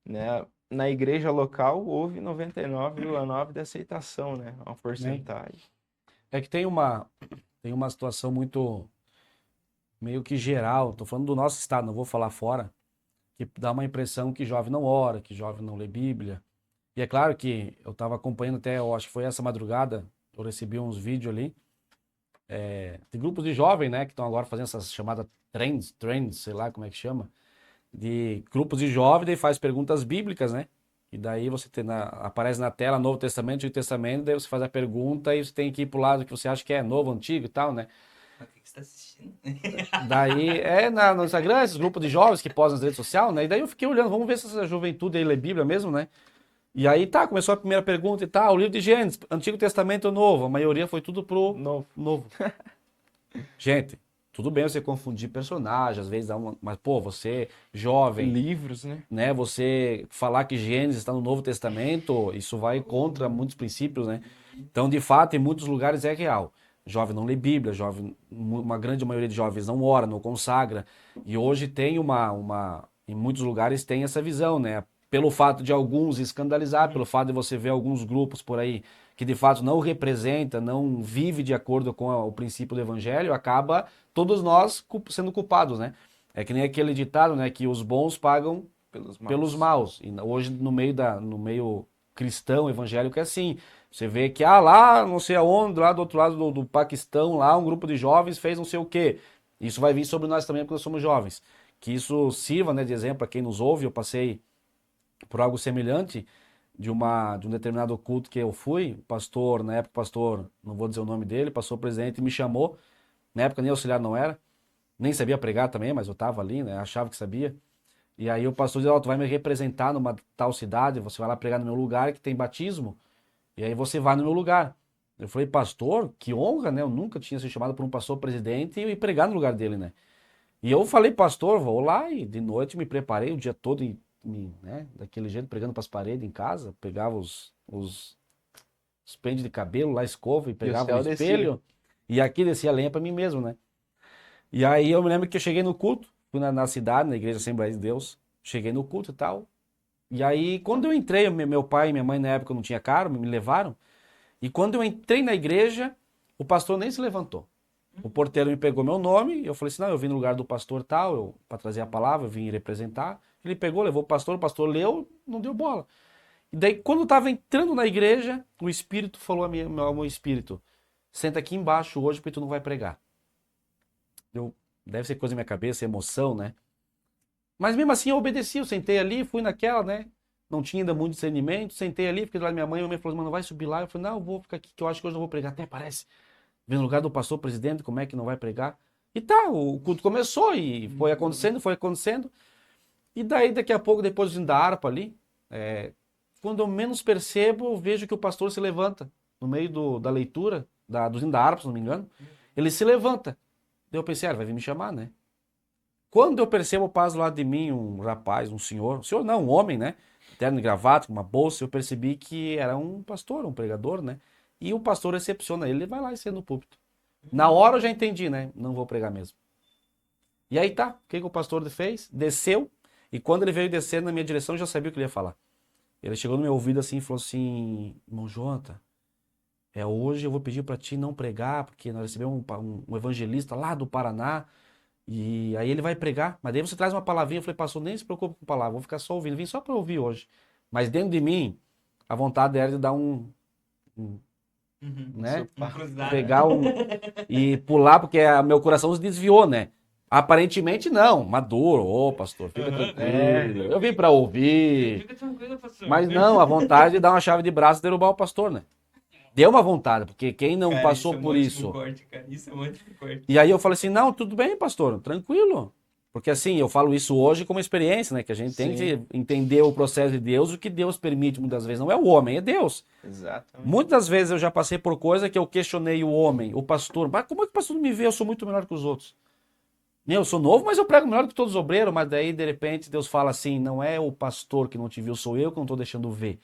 né? Na igreja local houve 99,9 de aceitação, né? Uma Amém. porcentagem. É que tem uma situação muito meio que geral. Tô falando do nosso estado, não vou falar fora, que dá uma impressão que jovem não ora, que jovem não lê Bíblia. E é claro que eu estava acompanhando até, eu acho que foi essa madrugada, eu recebi uns vídeos ali. Tem grupos de jovens, né, que estão agora fazendo essas chamadas trends, sei lá como é que chama, de grupos de jovens, daí faz perguntas bíblicas, né? E daí você aparece na tela Novo Testamento, Antigo Testamento, daí você faz a pergunta e você tem que ir pro lado que você acha que é novo, antigo e tal, né? Mas o que você tá assistindo? Daí, no Instagram, esses grupos de jovens que postam nas redes sociais, né? E daí eu fiquei olhando, vamos ver se essa juventude aí lê Bíblia mesmo, né? E aí começou a primeira pergunta e tal, o livro de Gênesis, Antigo Testamento ou Novo? A maioria foi tudo pro novo. Gente, tudo bem você confundir personagens, às vezes dá uma... Mas, pô, você, jovem, Livros, né? você falar que Gênesis está no Novo Testamento, isso vai contra muitos princípios, né? Então, de fato, em muitos lugares é real. Jovem não lê Bíblia, uma grande maioria de jovens não ora, não consagra. E hoje tem em muitos lugares tem essa visão, né? Pelo fato de alguns escandalizar, pelo fato de você ver alguns grupos por aí que de fato não representa, não vive de acordo com o princípio do evangelho, acaba todos nós sendo culpados, né? É que nem aquele ditado, né? Que os bons pagam pelos maus. E hoje no meio cristão, evangélico, é assim. Você vê que, lá, não sei aonde, lá do outro lado do Paquistão, lá um grupo de jovens fez não sei o quê. Isso vai vir sobre nós também porque nós somos jovens. Que isso sirva, né, de exemplo para quem nos ouve. Eu passei por algo semelhante de um determinado culto que eu fui. O pastor, na época, não vou dizer o nome dele, pastor presidente, me chamou. Na época nem auxiliar não era, nem sabia pregar também, mas eu estava ali, né, achava que sabia. E aí o pastor disse, tu vai me representar numa tal cidade, você vai lá pregar no meu lugar que tem batismo, e aí você vai no meu lugar. Eu falei, pastor, que honra, né? Eu nunca tinha sido chamado por um pastor presidente e pregar no lugar dele, né? E eu falei, pastor, vou lá, e de noite me preparei o dia todo, né, daquele jeito, pregando para as paredes em casa, pegava os pentes de cabelo lá, escova, e pegava o espelho, e aqui descia a lenha para mim mesmo, né? E aí eu me lembro que eu cheguei no culto, fui na cidade, na igreja Assembleia de Deus, cheguei no culto e tal, e aí quando eu entrei, meu pai e minha mãe na época não tinha carro, me levaram, e quando eu entrei na igreja, o pastor nem se levantou. O porteiro me pegou meu nome, eu falei assim, não, eu vim no lugar do pastor tal, para trazer a palavra, eu vim representar. Ele pegou, levou o pastor leu, não deu bola. E daí, quando eu estava entrando na igreja, o Espírito falou ao meu espírito, senta aqui embaixo hoje porque tu não vai pregar. Deve ser coisa da minha cabeça, emoção, né? Mas mesmo assim eu obedeci, eu sentei ali, fui naquela, né? Não tinha ainda muito discernimento, sentei ali, fiquei do lado da minha mãe falou assim, mano, vai subir lá. Eu falei, não, eu vou ficar aqui, que eu acho que hoje não vou pregar. Até parece. Vem no lugar do pastor presidente, como é que não vai pregar? E o culto começou e foi acontecendo. E daí, daqui a pouco, depois da harpa ali, quando eu menos percebo, eu vejo que o pastor se levanta no meio da leitura, do hino da harpa, se não me engano. Ele se levanta. Daí eu pensei, ele vai vir me chamar, né? Quando eu percebo, passa do lado de mim um rapaz, um senhor não, um homem, né? Terno e gravata, com uma bolsa, eu percebi que era um pastor, um pregador, né? E o pastor recepciona ele vai lá e senta no púlpito. Na hora eu já entendi, né? Não vou pregar mesmo. E aí o que o pastor fez? Desceu, e quando ele veio descendo na minha direção, eu já sabia o que ele ia falar. Ele chegou no meu ouvido assim e falou assim, irmão Jonathan, hoje eu vou pedir para ti não pregar, porque nós recebemos um evangelista lá do Paraná, e aí ele vai pregar, mas daí você traz uma palavrinha. Eu falei, pastor, nem se preocupe com palavra, vou ficar só ouvindo, vim só para ouvir hoje. Mas dentro de mim, a vontade era de dar né? Pegar e pular, porque meu coração se desviou, né? Aparentemente não, maduro, pastor, fica tranquilo. Eu vim para ouvir. Fica tranquilo, pastor. Mas não, a vontade de dar uma chave de braço e derrubar o pastor, né? Deu uma vontade, porque quem não passou por isso. Isso é muito forte. E aí eu falei assim, não, tudo bem, pastor, tranquilo. Porque assim, eu falo isso hoje como experiência, né? Que a gente tem que entender o processo de Deus, o que Deus permite muitas vezes. Não é o homem, é Deus. Exatamente. Muitas vezes eu já passei por coisa que eu questionei o homem, o pastor. Mas como é que o pastor não me vê? Eu sou muito melhor que os outros. Eu sou novo, mas eu prego melhor que todos os obreiros. Mas daí, de repente, Deus fala assim, não é o pastor que não te viu, sou eu que não estou deixando ver.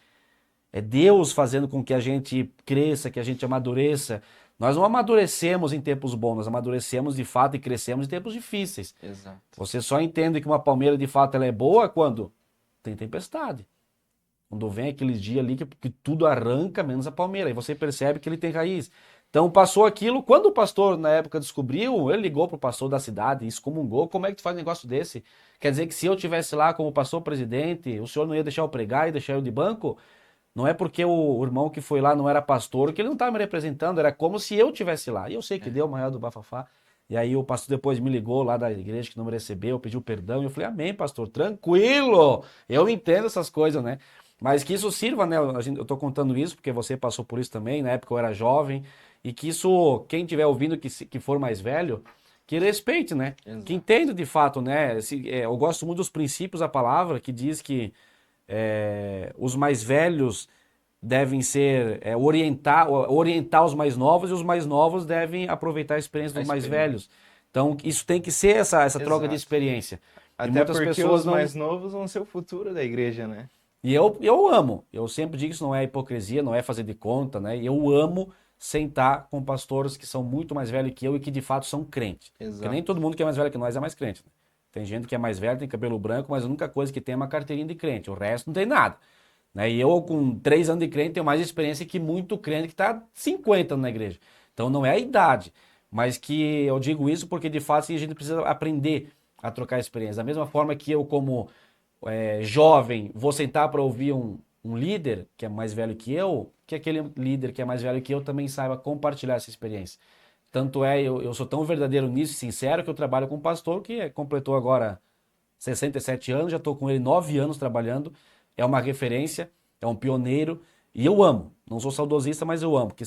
É Deus fazendo com que a gente cresça, que a gente amadureça. Nós não amadurecemos em tempos bons, nós amadurecemos de fato e crescemos em tempos difíceis. Exato. Você só entende que uma palmeira de fato ela é boa quando tem tempestade. Quando vem aqueles dias ali que tudo arranca, menos a palmeira. E você percebe que ele tem raiz. Então passou aquilo, quando o pastor na época descobriu, ele ligou para o pastor da cidade e excomungou. Como é que tu faz um negócio desse? Quer dizer que se eu tivesse lá como pastor presidente, o senhor não ia deixar eu pregar e deixar eu de banco? Não é porque o irmão que foi lá não era pastor que ele não estava me representando, era como se eu tivesse lá. E eu sei que deu o maior do bafafá. E aí o pastor depois me ligou lá da igreja que não me recebeu, pediu perdão. E eu falei, amém, pastor, tranquilo. Eu entendo essas coisas, né? Mas que isso sirva, né? Eu tô contando isso porque você passou por isso também. Na época eu era jovem. E que isso, quem estiver ouvindo que for mais velho, que respeite, né? Exato. Que entenda de fato, né? Eu gosto muito dos princípios da palavra, que diz que os mais velhos devem ser orientar os mais novos e os mais novos devem aproveitar a experiência dos mais velhos. Então, isso tem que ser essa troca de Exato. experiência. E Até muitas porque pessoas os não... mais novos vão ser o futuro da igreja, né? E eu amo, eu sempre digo que isso não é hipocrisia, não é fazer de conta, né? Eu amo sentar com pastores que são muito mais velhos que eu e que de fato são crentes. Exato. Porque nem todo mundo que é mais velho que nós é mais crente, né? Tem gente que é mais velha, tem cabelo branco, mas a única coisa que tem é uma carteirinha de crente, o resto não tem nada. Né? E eu, com 3 anos de crente, tenho mais experiência que muito crente que está 50 anos na igreja. Então não é a idade, mas que eu digo isso porque de fato assim, a gente precisa aprender a trocar experiência. Da mesma forma que eu, como jovem, vou sentar para ouvir um líder que é mais velho que aquele líder que é mais velho que eu também saiba compartilhar essa experiência. Tanto eu sou tão verdadeiro nisso e sincero que eu trabalho com um pastor que completou agora 67 anos, já estou com ele 9 anos trabalhando, é uma referência, é um pioneiro e eu amo, não sou saudosista, mas eu amo, que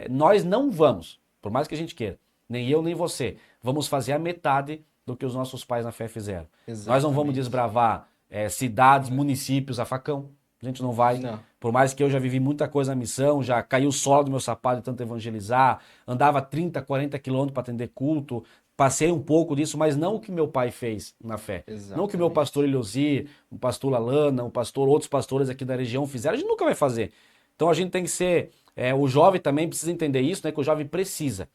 nós não vamos, por mais que a gente queira, nem eu nem você, vamos fazer a metade do que os nossos pais na fé fizeram. Exatamente. Nós não vamos desbravar cidades, municípios a facão. A gente não vai. Não. Por mais que eu já vivi muita coisa na missão, já caiu o solo do meu sapato de tanto evangelizar, andava 30, 40 quilômetros para atender culto, passei um pouco disso, mas não o que meu pai fez na fé. Exatamente. Não o que meu pastor Eliosir, o pastor Lalana, outros pastores aqui da região fizeram, a gente nunca vai fazer. Então a gente tem que ser... o jovem também precisa entender isso, né? Que o jovem precisa.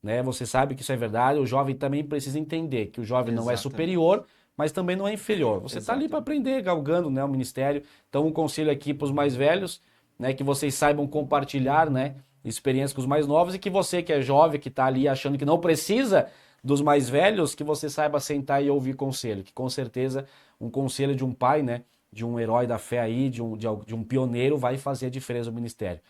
Né? Você sabe que isso é verdade, o jovem também precisa entender que o jovem não é superior, mas também não é inferior. Você está ali para aprender, galgando, né, o ministério. Então, um conselho aqui para os mais velhos, né, que vocês saibam compartilhar, né, experiências com os mais novos e que você que é jovem, que está ali achando que não precisa dos mais velhos, que você saiba sentar e ouvir conselho. Que com certeza um conselho de um pai, né, de um herói da fé aí, de um pioneiro, vai fazer a diferença no ministério.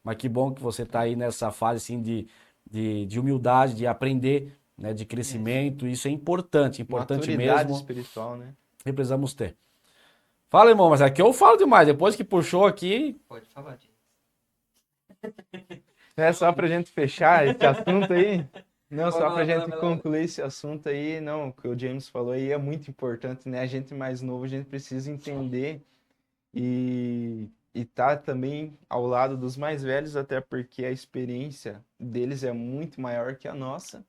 Mas que bom que você está aí nessa fase assim, de humildade, de aprender, né, de crescimento, isso é importante Maturidade mesmo. espiritual, né? E precisamos ter. Fala, irmão, mas aqui eu falo demais, depois que puxou aqui... Pode falar, James. É só pra gente fechar esse assunto aí? Não, só pra gente Vai lá. concluir esse assunto aí, não, o que o James falou aí é muito importante, né? A gente mais novo, a gente precisa entender e tá também ao lado dos mais velhos, até porque a experiência deles é muito maior que a nossa.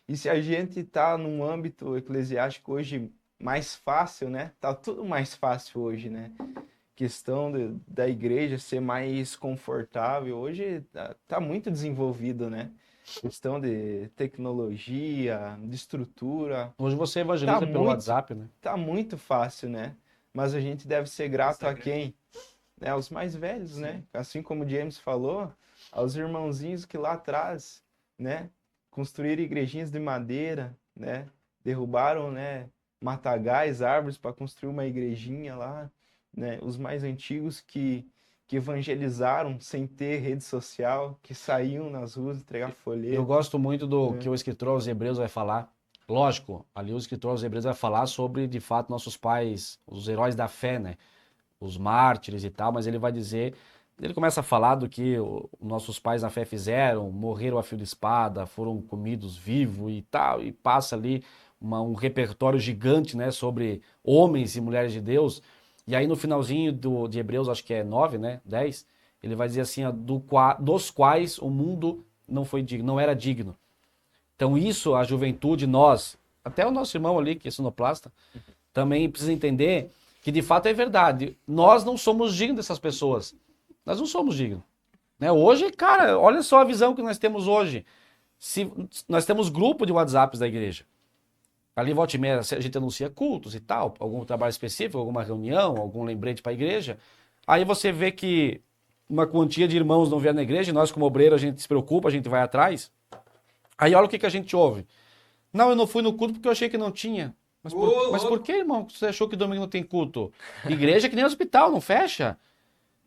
E se a gente tá num âmbito eclesiástico hoje mais fácil, né? Tá tudo mais fácil hoje, né? Questão da igreja ser mais confortável, hoje tá muito desenvolvido, né? Questão de tecnologia, de estrutura. Hoje você evangeliza pelo WhatsApp, né? Tá muito fácil, né? Mas a gente deve ser grato a quem? Né? Aos mais velhos, sim, né? Assim como o James falou, aos irmãozinhos que lá atrás, né? Construíram igrejinhas de madeira, né? Derrubaram, né, matagais, árvores para construir uma igrejinha lá, né? Os mais antigos que evangelizaram sem ter rede social, que saíam nas ruas entregar folheto. Eu gosto muito do que o escritor aos Hebreus vai falar. Lógico, ali o escritor aos Hebreus vai falar sobre, de fato, nossos pais, os heróis da fé, né? Os mártires e tal, mas ele vai dizer... Ele começa a falar do que nossos pais na fé fizeram, morreram a fio de espada, foram comidos vivos e tal, e passa ali um repertório gigante, né, sobre homens e mulheres de Deus. E aí no finalzinho de Hebreus, acho que é 9, né, 10, ele vai dizer assim, dos quais o mundo não era digno. Então isso, a juventude, nós, até o nosso irmão ali, que é sonoplasta, também precisa entender que de fato é verdade. Nós não somos dignos dessas pessoas. Nós não somos dignos. Né? Hoje, cara, olha só a visão que nós temos hoje. Nós temos grupo de WhatsApps da igreja. Ali, volta e meia, a gente anuncia cultos e tal, algum trabalho específico, alguma reunião, algum lembrete para a igreja. Aí você vê que uma quantia de irmãos não vieram na igreja, e nós como obreiro a gente se preocupa, a gente vai atrás. Aí olha o que a gente ouve. Não, eu não fui no culto porque eu achei que não tinha. Mas por que, irmão, você achou que domingo não tem culto? Igreja é que nem hospital, não fecha?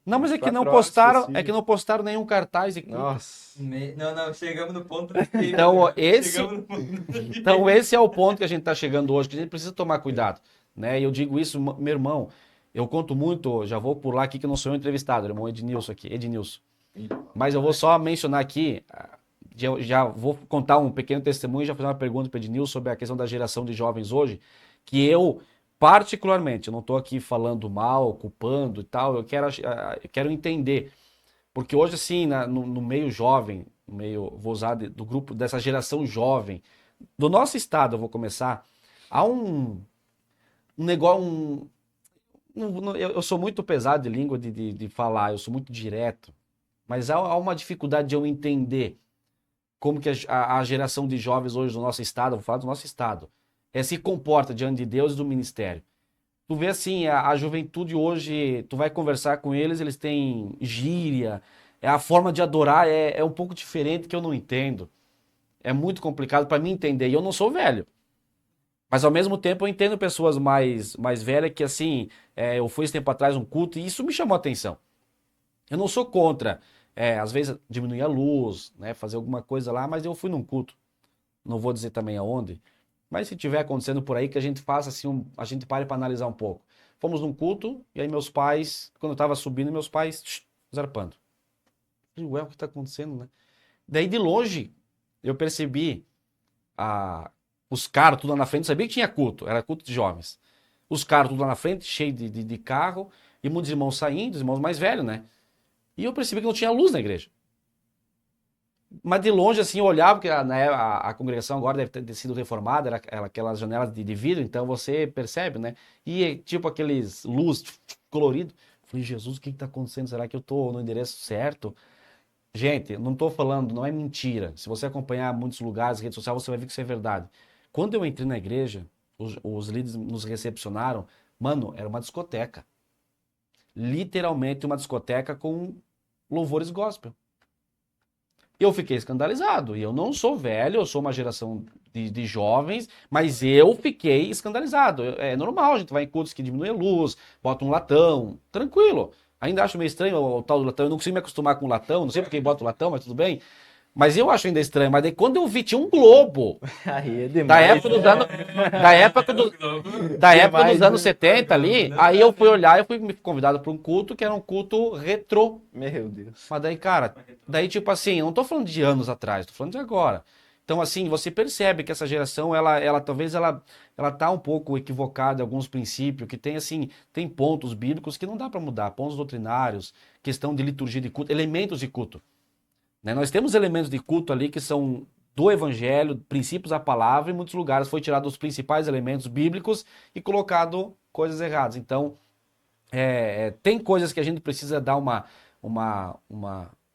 Não, mas é que não 24 horas postaram, acessível. não postaram nenhum cartaz e Nossa. Não, chegamos no ponto. Então, ó, Chegamos no ponto. Então, esse é o ponto que a gente está chegando hoje, que a gente precisa tomar cuidado, né? E eu digo isso, meu irmão, eu conto muito, já vou pular aqui que eu não sou eu entrevistado, irmão Ednilson aqui, Ednilson. Mas eu vou só mencionar aqui, já vou contar um pequeno testemunho e já fazer uma pergunta para o Ednilson sobre a questão da geração de jovens hoje, que eu, particularmente, eu não estou aqui falando mal, culpando e tal, eu quero entender. Porque hoje, assim, no meio jovem, vou usar do grupo, dessa geração jovem, do nosso estado, eu vou começar, há um negócio, eu sou muito pesado de língua de falar, eu sou muito direto, mas há uma dificuldade de eu entender como que a geração de jovens hoje do nosso estado, vou falar do nosso estado, se comporta diante de Deus e do ministério. Tu vê assim, a juventude hoje, tu vai conversar com eles, eles têm gíria, a forma de adorar é um pouco diferente que eu não entendo. É muito complicado para mim entender. E eu não sou velho. Mas ao mesmo tempo eu entendo pessoas mais velhas que assim, eu fui esse tempo atrás um culto e isso me chamou a atenção. Eu não sou contra, às vezes diminuir a luz, né, fazer alguma coisa lá, mas eu fui num culto. Não vou dizer também aonde. Mas se tiver acontecendo por aí, que a gente faça assim, a gente pare para analisar um pouco. Fomos num culto, e aí meus pais, quando eu estava subindo, meus pais zarpando. Eu falei, ué, o que está acontecendo, né? Daí de longe, eu percebi os caras tudo lá na frente, sabia que tinha culto, era culto de jovens. Os caras tudo lá na frente, cheio de carro, e muitos irmãos saindo, os irmãos mais velhos, né? E eu percebi que não tinha luz na igreja. Mas de longe, assim, eu olhava, porque a congregação agora deve ter sido reformada, era aquelas janelas de vidro, então você percebe, né? E tipo aqueles luz colorido. Falei, Jesus, o que está acontecendo? Será que eu estou no endereço certo? Gente, não estou falando, não é mentira. Se você acompanhar muitos lugares, rede social, você vai ver que isso é verdade. Quando eu entrei na igreja, os líderes nos recepcionaram, mano, era uma discoteca. Literalmente uma discoteca com louvores gospel. Eu fiquei escandalizado. E eu não sou velho, eu sou uma geração de jovens, mas eu fiquei escandalizado. É normal, a gente vai em cultos que diminui a luz, bota um latão, tranquilo. Ainda acho meio estranho o tal do latão, eu não consigo me acostumar com o latão, não sei porque bota o latão, mas tudo bem. Mas eu acho ainda estranho. Mas daí quando eu vi, tinha um globo. Aí é demais. Da época dos anos. Da época dos anos 70 ali, aí eu fui olhar, eu fui convidado para um culto que era um culto retrô. Meu Deus. Mas daí, cara, tipo assim, eu não tô falando de anos atrás, tô falando de agora. Então, assim, você percebe que essa geração, talvez ela tá um pouco equivocada em alguns princípios, que tem, assim, tem pontos bíblicos que não dá para mudar, pontos doutrinários, questão de liturgia de culto, elementos de culto. Né? Nós temos elementos de culto ali que são do evangelho, princípios da palavra, em muitos lugares foi tirado os principais elementos bíblicos e colocado coisas erradas. Então, tem coisas que a gente precisa dar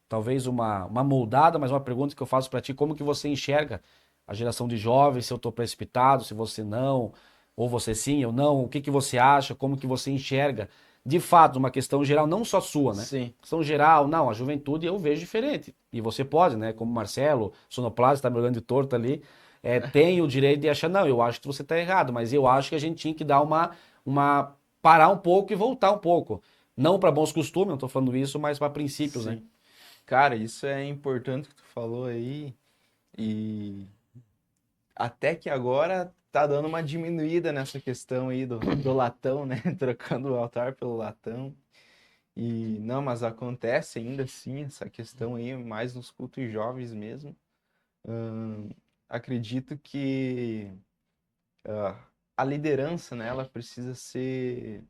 talvez uma moldada, mas uma pergunta que eu faço para ti, como que você enxerga a geração de jovens, se eu estou precipitado, se você não, ou você sim, eu não, o que que você acha, como que você enxerga, de fato, uma questão geral, não só sua, né? Sim. Questão geral, não, a juventude eu vejo diferente, e você pode, né, como Marcelo, Sonoplasta, está me olhando de torto ali, tem o direito de achar, não, eu acho que você está errado, mas eu acho que a gente tinha que dar parar um pouco e voltar um pouco. Não para bons costumes, não estou falando isso, mas para princípios, Sim. né? Cara, isso é importante que tu falou aí. E até que agora tá dando uma diminuída nessa questão aí do latão, né? Trocando o altar pelo latão. E não, mas acontece ainda assim essa questão aí, mais nos cultos jovens mesmo. Acredito que a liderança, né, ela precisa ser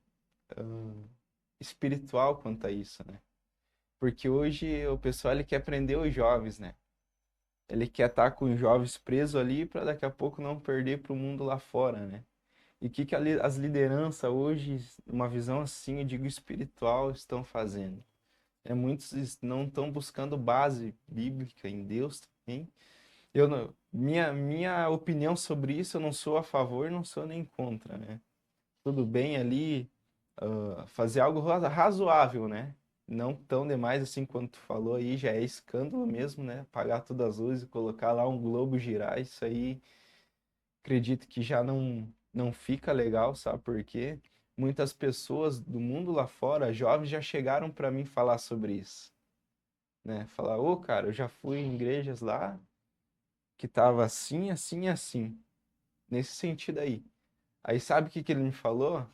espiritual quanto a isso, né? Porque hoje o pessoal ele quer prender os jovens, né? Ele quer estar com os jovens presos ali para daqui a pouco não perder para o mundo lá fora, né? E o que as lideranças hoje, uma visão assim, eu digo espiritual, estão fazendo? Muitos não estão buscando base bíblica em Deus também. Minha opinião sobre isso, eu não sou a favor, não sou nem contra, né? Tudo bem ali, fazer algo razoável, né? Não tão demais assim quanto tu falou aí, já é escândalo mesmo, né? Apagar todas as luzes e colocar lá um globo girar, isso aí acredito que já não fica legal, sabe por quê? muitas pessoas do mundo lá fora, jovens, já chegaram para mim falar sobre isso, né? Falar, ô, cara, eu já fui em igrejas lá que tava assim, assim, assim, nesse sentido aí. Aí sabe o que que ele me falou?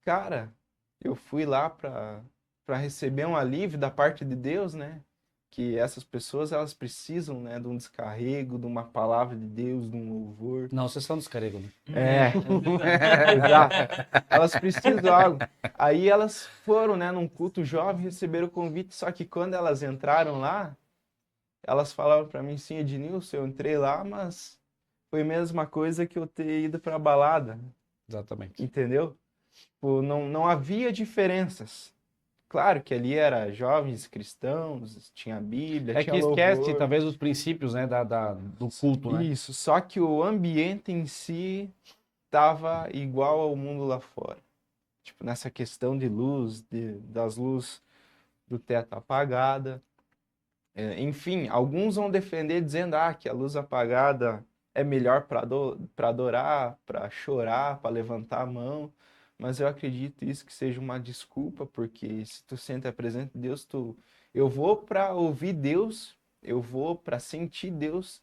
Cara, eu fui lá para receber um alívio da parte de Deus, né? Que essas pessoas elas precisam, né, de um descarrego, de uma palavra de Deus, de um louvor. Não, vocês são descarrego, né? Exato. Elas precisam de algo. Aí elas foram, né, num culto jovem, receberam o convite, só que quando elas entraram lá, elas falaram para mim, sim, Ednilson, eu entrei lá, mas foi a mesma coisa que eu ter ido para balada, Exatamente. entendeu? Tipo, não havia diferenças. Claro que ali era jovens cristãos, tinha Bíblia, É tinha que esquece, louvor. talvez, os princípios, né, do culto, né? Isso, só que o ambiente em si estava igual ao mundo lá fora. Tipo, nessa questão de luz, das luzes do teto apagada. Enfim, alguns vão defender dizendo que a luz apagada é melhor para adorar, para chorar, para levantar a mão. Mas eu acredito isso que seja uma desculpa, porque se tu sente a presença de Deus, eu vou para ouvir Deus, eu vou para sentir Deus,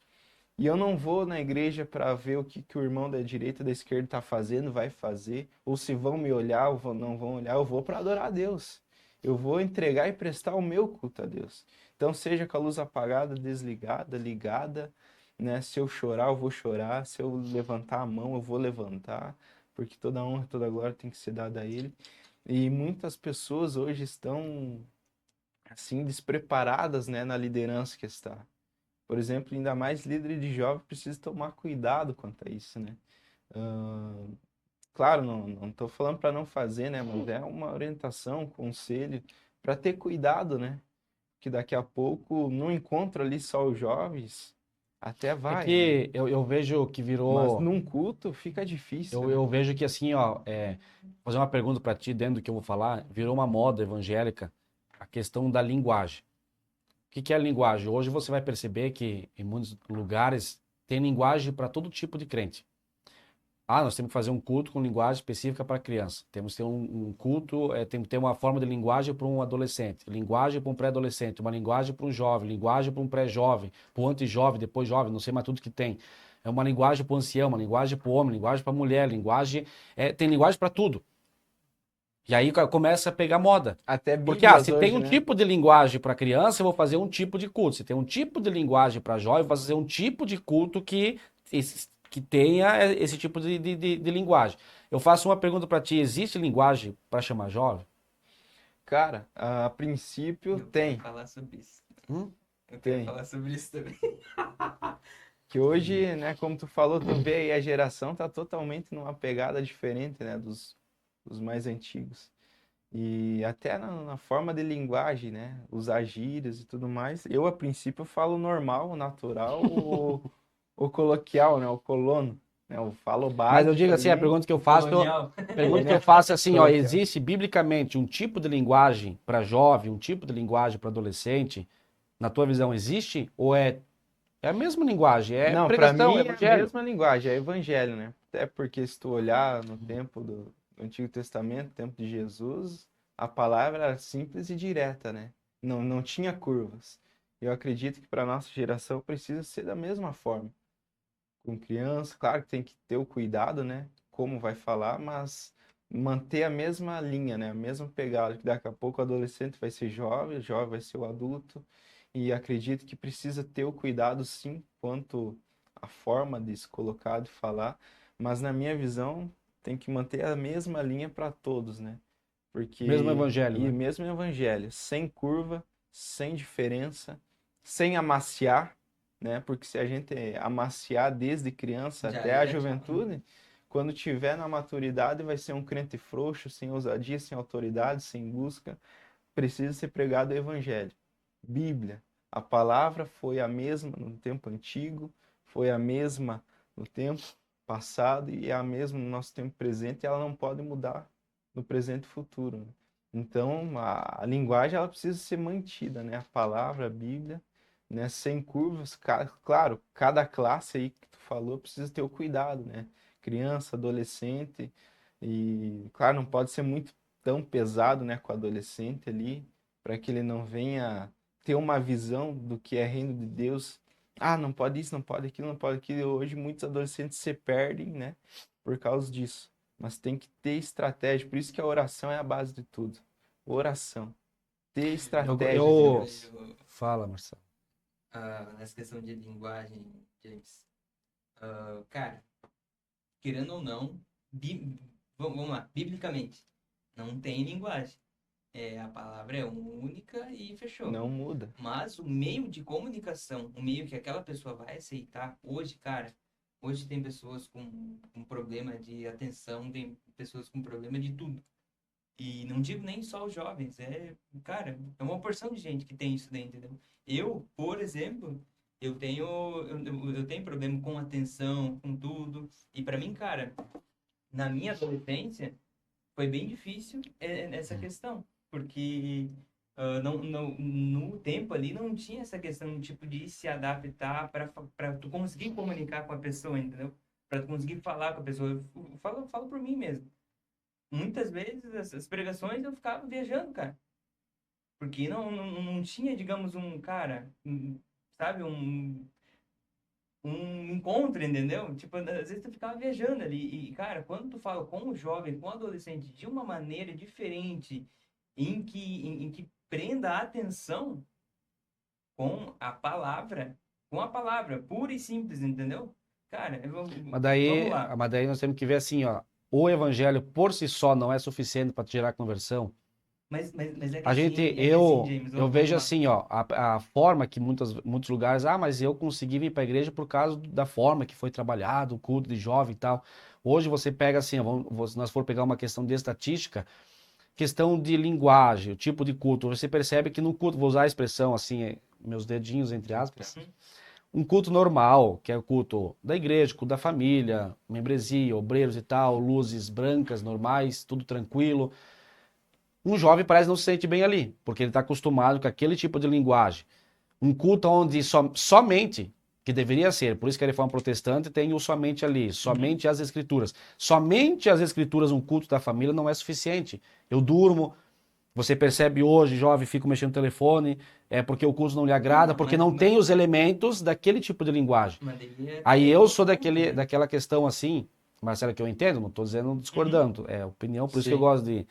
e eu não vou na igreja para ver o que o irmão da direita e da esquerda está fazendo, vai fazer, ou se vão me olhar ou não vão olhar, eu vou para adorar a Deus. Eu vou entregar e prestar o meu culto a Deus. Então, seja com a luz apagada, desligada, ligada, né? Se eu chorar, eu vou chorar. Se eu levantar a mão, eu vou levantar, porque toda honra, toda glória tem que ser dada a Ele. E muitas pessoas hoje estão assim despreparadas, né, na liderança que está. Por exemplo, ainda mais líder de jovem precisa tomar cuidado quanto a isso, né? Ah, claro, não estou falando para não fazer, né? Mas é uma orientação, um conselho para ter cuidado, né? Que daqui a pouco, no encontro ali só os jovens, até É vai, né? que eu vejo que Mas virou. num culto fica difícil, né? Eu vejo que assim, ó, fazer uma pergunta para ti dentro do que eu vou falar, virou uma moda evangélica a questão da linguagem. O que que é a linguagem? Hoje você vai perceber que em muitos lugares tem linguagem para todo tipo de crente. Nós temos que fazer um culto com linguagem específica para criança. Temos que ter um culto, tem que ter uma forma de linguagem para um adolescente, linguagem para um pré-adolescente, uma linguagem para um jovem, linguagem para um pré-jovem, para um anti-jovem, depois jovem, não sei mais tudo que tem. É uma linguagem para o ancião, uma linguagem para o homem, linguagem para a mulher, linguagem. Tem linguagem para tudo. E aí começa a pegar moda. Até Porque, Bíblias se tem hoje, um né? tipo de linguagem para criança, eu vou fazer um tipo de culto. Se tem um tipo de linguagem para jovem, eu vou fazer um tipo de culto que tenha esse tipo de linguagem. Eu faço uma pergunta para ti: existe linguagem para chamar jovem? Cara, a princípio Eu tem, quero falar sobre isso. Hum? Eu quero tem. falar sobre isso também. Que hoje, né, como tu falou, tu vê aí a geração tá totalmente numa pegada diferente, né, dos mais antigos. E até na forma de linguagem, né, usar gírias e tudo mais. Eu, a princípio, falo normal, natural ou coloquial, né, o colono, né, eu falo Mas eu básico digo assim, a ali. pergunta que eu faço, Colonial. é assim, ó, Coloquial. existe biblicamente um tipo de linguagem para jovem, um tipo de linguagem para adolescente? Na tua visão, existe? Ou é a mesma linguagem? É Não, para pregação, mim é é a evangelho? mesma linguagem, é evangelho, né? Até porque se tu olhar no tempo do Antigo Testamento, tempo de Jesus, a palavra era simples e direta, né? Não tinha curvas. Eu acredito que para nossa geração precisa ser da mesma forma. Com criança, claro que tem que ter o cuidado, né? Como vai falar, mas manter a mesma linha, né? A mesma pegada, que daqui a pouco o adolescente vai ser jovem, o jovem vai ser o adulto, e acredito que precisa ter o cuidado, sim, quanto à forma de se colocar, de falar, mas na minha visão tem que manter a mesma linha para todos, né? Mesmo Porque, evangelho, e né? mesmo evangelho, sem curva, sem diferença, sem amaciar, né? Porque se a gente amaciar desde criança Já até a era, tchau. juventude, quando tiver na maturidade vai ser um crente frouxo, sem ousadia, sem autoridade, sem busca. Precisa ser pregado o evangelho. Bíblia. A palavra foi a mesma no tempo antigo, foi a mesma no tempo passado e é a mesma no nosso tempo presente e ela não pode mudar no presente e futuro, né? Então, a linguagem ela precisa ser mantida, né? A palavra, a Bíblia, né? Sem curvas. Claro, cada classe aí que tu falou precisa ter o cuidado, né? Criança, adolescente, E, claro, não pode ser muito tão pesado, né, com o adolescente ali, para que ele não venha ter uma visão do que é reino de Deus. Ah, não pode isso, não pode aquilo, não pode aquilo. Hoje muitos adolescentes se perdem, né, por causa disso. Mas tem que ter estratégia, por isso que a oração é a base de tudo. Oração. Ter estratégia, eu- Deus. Fala, Marcelo. Nessa questão de linguagem, James. Cara, querendo ou não, vamos lá, biblicamente, não tem linguagem. A palavra é única e fechou. Não muda. Mas o meio de comunicação, o meio que aquela pessoa vai aceitar, hoje, cara, hoje tem pessoas com problema de atenção, tem pessoas com problema de tudo. E não digo nem só os jovens, cara, é uma porção de gente que tem isso daí, entendeu? Eu, por exemplo, eu tenho problema com atenção, com tudo. E pra mim, cara, na minha adolescência, foi bem difícil essa questão. Porque no tempo ali não tinha essa questão tipo de se adaptar para tu conseguir comunicar com a pessoa, entendeu? Para tu conseguir falar com a pessoa. Eu falo por mim mesmo. Muitas vezes essas pregações eu ficava viajando, cara. Porque não tinha, digamos, sabe, um encontro, entendeu? Tipo, às vezes tu ficava viajando ali. E, cara, quando tu fala com o jovem, com o adolescente, de uma maneira diferente, em que prenda a atenção com a palavra, pura e simples, entendeu? Cara, vamos lá. Mas daí nós temos que ver assim, ó. O evangelho por si só não é suficiente para gerar conversão. Mas é que A assim, gente, é que assim, James, eu vamos vejo lá. assim, ó, a forma que muitos lugares, mas eu consegui vir para a igreja por causa da forma que foi trabalhado, o culto de jovem e tal. Hoje você pega assim, ó, se nós for pegar uma questão de estatística, questão de linguagem, o tipo de culto, você percebe que no culto, vou usar a expressão assim, meus dedinhos entre aspas, um culto normal, que é o culto da igreja, culto da família, membresia, obreiros e tal, luzes brancas, normais, tudo tranquilo. Um jovem parece não se sente bem ali, porque ele está acostumado com aquele tipo de linguagem. Um culto onde somente, que deveria ser, por isso que a reforma protestante tem o somente ali, somente as escrituras. Somente as escrituras, um culto da família não é suficiente. Eu durmo, você percebe hoje, jovem, fico mexendo no telefone, é porque o culto não lhe agrada, porque não tem os elementos daquele tipo de linguagem. Aí eu sou daquela questão assim, Marcelo, que eu entendo, não estou dizendo discordando, é opinião, por isso que eu gosto de...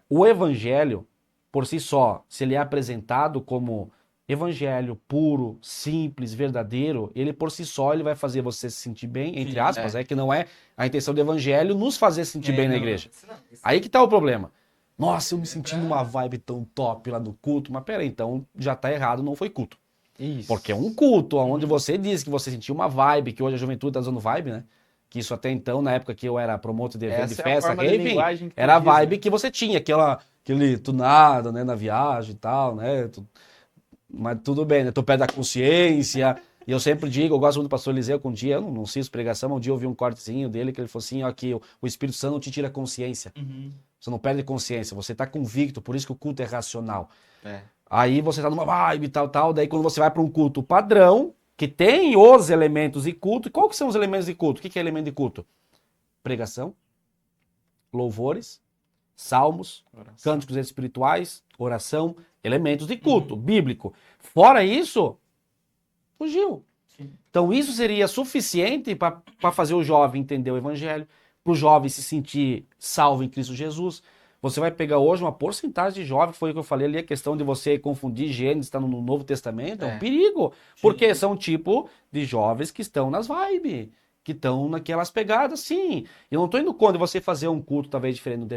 o evangelho, por si só, se ele é apresentado como evangelho puro, simples, verdadeiro, ele por si só ele vai fazer você se sentir bem, entre aspas, que não é a intenção do evangelho nos fazer sentir bem na igreja. Aí que tá o problema. Nossa, eu me senti numa vibe tão top lá no culto, mas peraí, então já tá errado, não foi culto. Isso. Porque é um culto onde você diz que você sentiu uma vibe, que hoje a juventude tá usando vibe, né? Que isso até então, na época que eu era promotor de evento de festa, rave, era a vibe que você tinha, aquele tunado, né, na viagem e tal, né? Mas tudo bem, né? Tô perto da consciência. E eu sempre digo, eu gosto muito do pastor Eliseu, que um dia, eu não sei se pregação, mas um dia eu vi um cortezinho dele, que ele falou assim, ó, que o Espírito Santo não te tira a consciência. Você não perde consciência, você tá convicto, por isso que o culto é racional. Aí você tá numa vibe e tal, daí quando você vai para um culto padrão, que tem os elementos de culto, qual que são os elementos de culto? O que é elemento de culto? Pregação, louvores, salmos, cânticos espirituais, oração, elementos de culto, bíblico. Fora isso, fugiu. Então isso seria suficiente para fazer o jovem entender o evangelho, para o jovem se sentir salvo em Cristo Jesus. Você vai pegar hoje uma porcentagem de jovens, foi o que eu falei ali, a questão de você confundir Gênesis, está no Novo Testamento, é um perigo. Porque são tipo de jovens que estão nas vibes, que estão naquelas pegadas, sim. Eu não estou indo contra você fazer um culto talvez diferente num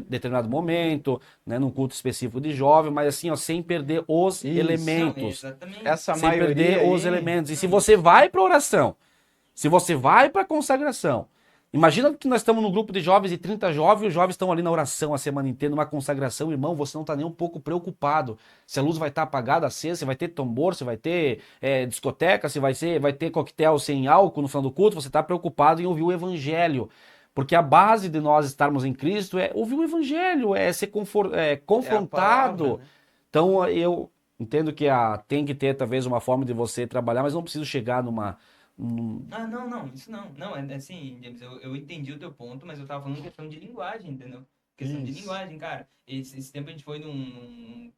determinado momento, né, num culto específico de jovem, mas assim, ó, sem perder os elementos. Sem perder os elementos. E se você vai para oração, se você vai para consagração, imagina que nós estamos num grupo de jovens e 30 jovens, os jovens estão ali na oração a semana inteira, numa consagração, irmão, você não está nem um pouco preocupado se a luz vai estar apagada, acesa, se vai ter tambor, se vai ter discoteca, se vai ter coquetel sem álcool no final do culto, você está preocupado em ouvir o evangelho. Porque a base de nós estarmos em Cristo é ouvir o evangelho, é ser confrontado. Palavra, né? Então eu entendo que tem que ter talvez uma forma de você trabalhar, mas não preciso chegar Ah, não, isso não. Não, é assim, James, eu entendi o teu ponto, mas eu tava falando questão de linguagem, entendeu? Questão de Isso. linguagem, cara. Esse tempo a gente foi num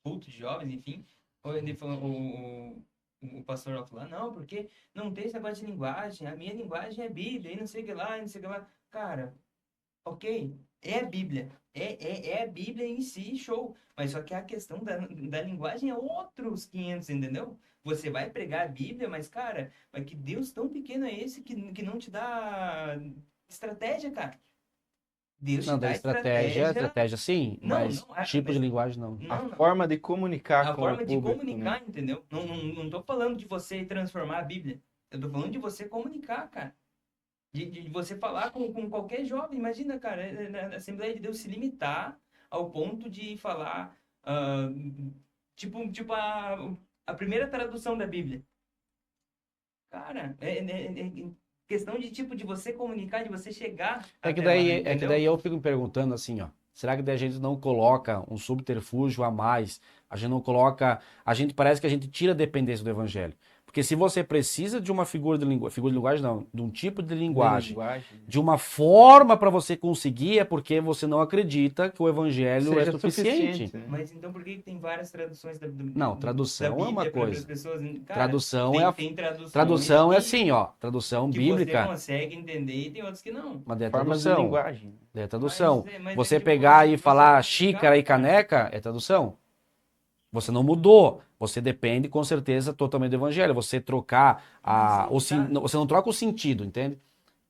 culto de jovens, enfim. Ele falou, o pastor falou, ah, não, porque não tem esse negócio de linguagem, a minha linguagem é Bíblia, e não sei o que lá, e não sei o que lá. Cara, ok, é a Bíblia. É a Bíblia em si, show. Mas só que a questão da linguagem é outros 500, entendeu? Você vai pregar a Bíblia, mas, cara, mas que Deus tão pequeno é esse que não te dá estratégia, cara? Deus te Não, da dá estratégia, estratégia. estratégia sim, Não, mas não, tipo de linguagem não. A não. forma de comunicar A com o forma de público, né? comunicar, entendeu? Não tô falando de você transformar a Bíblia. Eu tô falando de você comunicar, cara. De você falar com qualquer jovem. Imagina, cara, a Assembleia de Deus se limitar ao ponto de falar, tipo a primeira tradução da Bíblia. Cara, é questão de tipo de você comunicar, de você chegar até lá, É que entendeu? daí eu fico me perguntando assim, ó. Será que daí a gente não coloca um subterfúgio a mais? A gente não coloca. A gente parece que a gente tira a dependência do evangelho. Porque se você precisa de uma figura de linguagem não, de um tipo de linguagem, de uma forma para você conseguir, é porque você não acredita que o evangelho é Seja suficiente. né? Mas então por que tem várias traduções Não, tradução da é uma Bíblia para as coisa. pessoas? Cara, Tradução tem traduções tradução é que, assim, ó. Tradução que você bíblica, consegue entender e tem outras que não. mas é Formas de tradução. linguagem. É tradução. Mas Você tipo, pegar e você falar comunicar, xícara e cara. caneca é tradução. Você não mudou. Você depende, com certeza, totalmente do evangelho. Você trocar Sim, tá. você não troca o sentido, entende?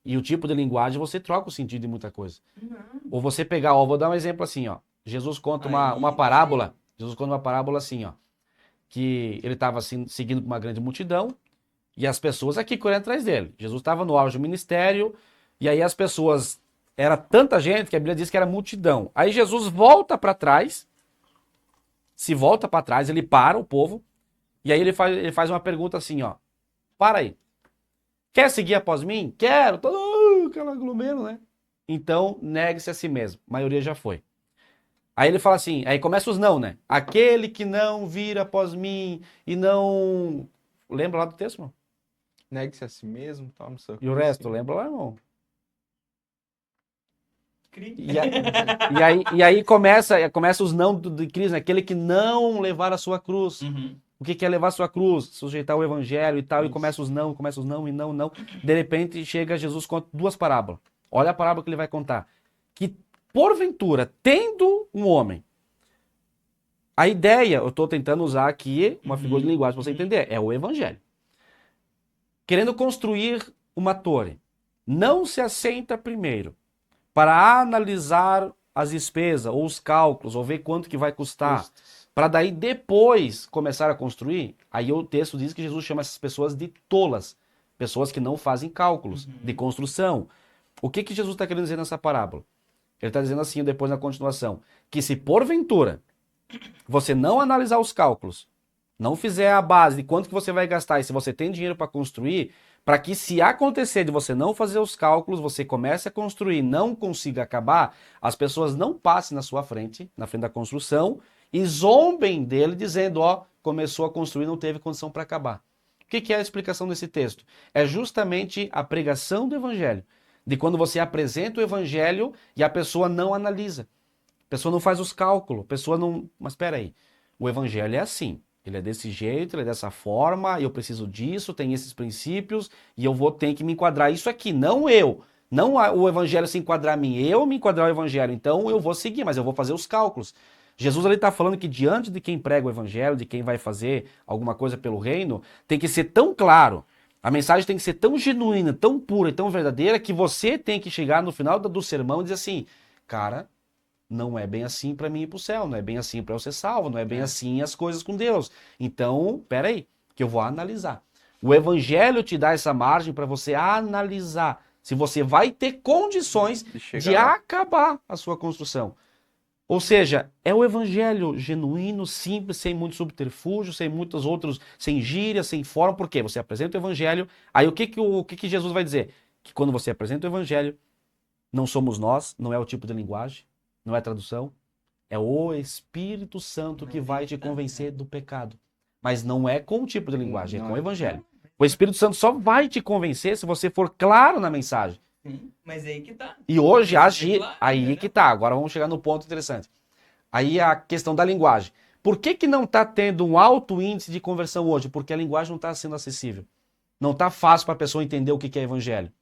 E o tipo de linguagem, você troca o sentido de muita coisa. Não. Ou você pegar, ó, vou dar um exemplo assim, ó. Jesus conta uma Aí, parábola. Jesus conta uma parábola assim, ó. Que ele estava assim, seguindo uma grande multidão e as pessoas aqui correndo atrás dele. Jesus estava no auge do ministério e aí as pessoas... Era tanta gente que a Bíblia diz que era multidão. Aí Jesus volta para trás, se volta para trás, ele para o povo, e aí ele faz uma pergunta assim, ó. Para aí. Quer seguir após mim? Quero. Todo aquela aglomero, né? Então, negue-se a si mesmo. A maioria já foi. Aí ele fala assim, aí começa os não, né? Aquele que não vir após mim e não... Lembra lá do texto, irmão? Negue-se a si mesmo, tome seu E o cruz, resto, sim. lembra lá, irmão? Cri. E aí começa os não de Cristo, né? Aquele que não levar a sua cruz. Uhum. O que é levar a sua cruz? Sujeitar o evangelho e tal, e Isso. começa os não e não. De repente chega Jesus conta duas parábolas. Olha a parábola que ele vai contar. Que porventura, tendo um homem, a ideia, eu estou tentando usar aqui uma figura de linguagem para você entender, é o evangelho. Querendo construir uma torre, não se assenta primeiro para analisar as despesas ou os cálculos, ou ver quanto que vai custar, para daí depois começar a construir. Aí o texto diz que Jesus chama essas pessoas de tolas, pessoas que não fazem cálculos de construção. O que Jesus está querendo dizer nessa parábola? Ele está dizendo assim, depois na continuação, que se porventura você não analisar os cálculos, não fizer a base de quanto que você vai gastar e se você tem dinheiro para construir, para que se acontecer de você não fazer os cálculos, você comece a construir e não consiga acabar, as pessoas não passem na sua frente, na frente da construção, e zombem dele dizendo, ó, começou a construir, não teve condição para acabar. O que é a explicação desse texto? É justamente a pregação do evangelho, de quando você apresenta o evangelho e a pessoa não analisa. A pessoa não faz os cálculos, a pessoa não... Mas espera aí, o evangelho é assim. Ele é desse jeito, ele é dessa forma, eu preciso disso, tem esses princípios, e eu vou ter que me enquadrar isso aqui, não eu. Não o evangelho se enquadrar a mim, eu me enquadrar ao evangelho. Então eu vou seguir, mas eu vou fazer os cálculos. Jesus ali está falando que diante de quem prega o evangelho, de quem vai fazer alguma coisa pelo reino, tem que ser tão claro, a mensagem tem que ser tão genuína, tão pura e tão verdadeira, que você tem que chegar no final do sermão e dizer assim, cara... Não é bem assim para mim ir para o céu, não é bem assim para eu ser salvo, não é bem assim as coisas com Deus. Então, peraí, que eu vou analisar. O evangelho te dá essa margem para você analisar se você vai ter condições de acabar a sua construção. Ou seja, é o evangelho genuíno, simples, sem muito subterfúgio, sem muitos outros, sem gírias, sem forma. Por quê? Você apresenta o evangelho, aí o que Jesus vai dizer? Que quando você apresenta o evangelho, não somos nós, não é o tipo de linguagem, não é tradução, é o Espírito Santo que vai te convencer do pecado. Mas não é com o tipo de linguagem, é com o evangelho. O Espírito Santo só vai te convencer se você for claro na mensagem. Sim, mas é aí que tá. E hoje, Você agir, claro, aí entendeu? que tá. Agora vamos chegar no ponto interessante. Aí a questão da linguagem. Por que não está tendo um alto índice de conversão hoje? Porque a linguagem não está sendo acessível. Não está fácil para a pessoa entender o que é evangelho.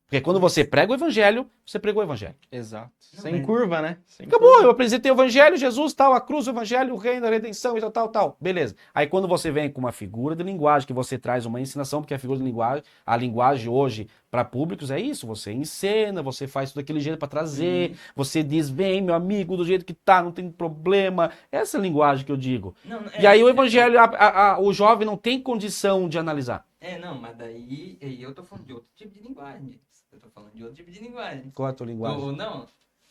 Porque quando você prega o evangelho, você pregou o evangelho. Exato. Não, Sem mas- curva, né? Sem Acabou, curva. eu apresentei o evangelho, Jesus, tal, a cruz, o evangelho, o reino, a redenção e tal, tal, tal. Beleza. Aí quando você vem com uma figura de linguagem, que você traz uma ensinação, porque a figura de linguagem, a linguagem hoje para públicos é isso, você encena, você faz tudo daquele jeito para trazer, você diz, vem meu amigo, do jeito que tá, não tem problema. Essa é a linguagem que eu digo. Não, E aí o evangelho, o jovem não tem condição de analisar. Não, mas daí aí eu tô falando de outro tipo de linguagem. Eu tô falando de outro tipo de linguagem. Qual é a tua linguagem? Não,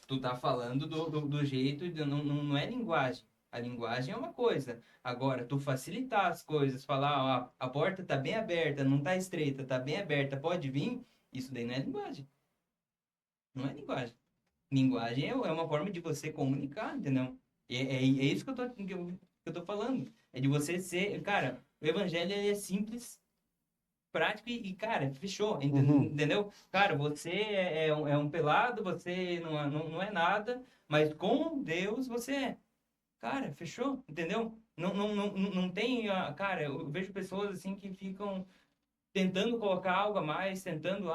tu tá falando do jeito, não é linguagem. A linguagem é uma coisa. Agora, tu facilitar as coisas, falar, ó, a porta tá bem aberta, não tá estreita, tá bem aberta, pode vir, isso daí não é linguagem. Não é linguagem. Linguagem é uma forma de você comunicar, entendeu? É isso que eu tô falando. É de você ser... Cara, o evangelho ele é simples, prático cara, fechou, entendeu? Cara, você é um pelado, você não é nada, mas com Deus você é. Cara, fechou, entendeu? Não tem... Cara, eu vejo pessoas assim que ficam tentando colocar algo a mais, tentando,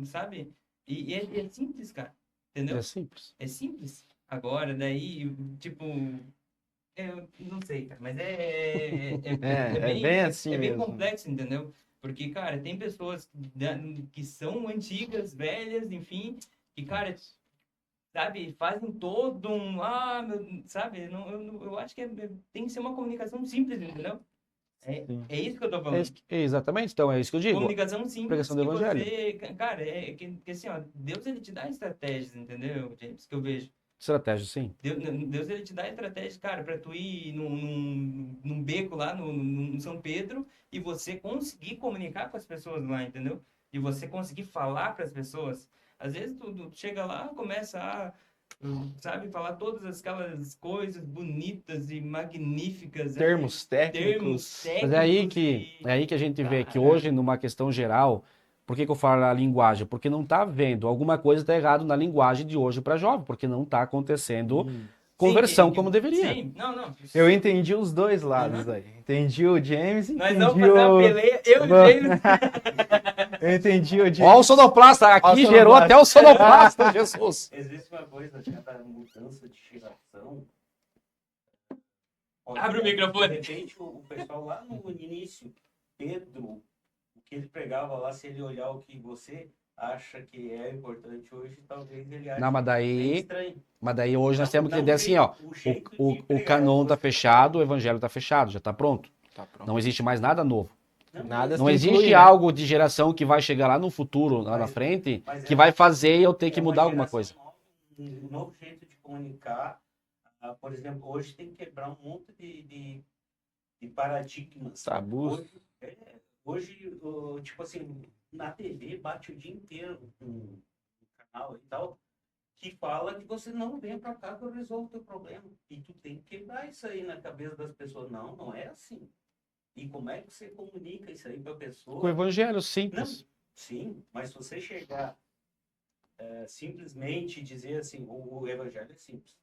sabe? E é simples, cara, entendeu? É simples. É simples. Agora, daí, tipo... Eu não sei, cara, mas É bem assim é bem mesmo. complexo, entendeu? Porque, cara, tem pessoas que são antigas, velhas, enfim, que, cara, sabe, fazem todo um... sabe? Eu acho que tem que ser uma comunicação simples, entendeu? Sim. É isso que eu tô falando. Exatamente, então é isso que eu digo. Comunicação simples Pregação do que evangelho. você... Cara, que assim, ó, Deus, ele te dá estratégias, entendeu, James? Que eu vejo. Estratégia, sim. Deus ele te dá estratégia, cara, para tu ir num beco lá no São Pedro e você conseguir comunicar com as pessoas lá, entendeu? E você conseguir falar para as pessoas. Às vezes tu chega lá, começa a, sabe, falar todas aquelas coisas bonitas e magníficas. Termos técnicos. Mas é aí que a gente vê que hoje, numa questão geral, por que eu falo a linguagem? Porque não está vendo, alguma coisa está errado na linguagem de hoje para jovem, porque não está acontecendo conversão como deveria. Sim, não. Eu entendi os dois lados aí. Entendi o James, Nós entendi vamos fazer uma peleia, eu e o James. Eu entendi o James. Ó, o sonoplasta, aqui Ó, o gerou sonoplasta. até o sonoplasta, Jesus. Existe uma coisa da mudança de geração. Abre o microfone. De repente, o pessoal lá no início, Pedro, o que ele pregava lá, se ele olhar o que você acha que é importante hoje, talvez ele ache Não, mas bem daí, estranho. hoje nós temos que Não, entender assim, ó, o jeito de o pregar, canon está você- fechado, o evangelho está fechado, já está pronto. Tá pronto. Não existe mais nada novo. Nada Não se existe inclui, né? algo de geração que vai chegar lá no futuro, lá na frente, Mas que é vai fazer eu ter que é uma mudar alguma coisa. geração nova, um novo jeito de comunicar. Por exemplo, hoje tem que quebrar um monte de paradigmas. Tabus. Hoje, tipo assim, na TV bate o dia inteiro um canal e tal, que fala que você não vem pra cá que eu resolvo o teu problema. E tu tem que quebrar isso aí na cabeça das pessoas. Não é assim. E como é que você comunica isso aí pra pessoa? Com o evangelho Não, simples. sim, mas se você chegar simplesmente dizer assim, o evangelho é simples.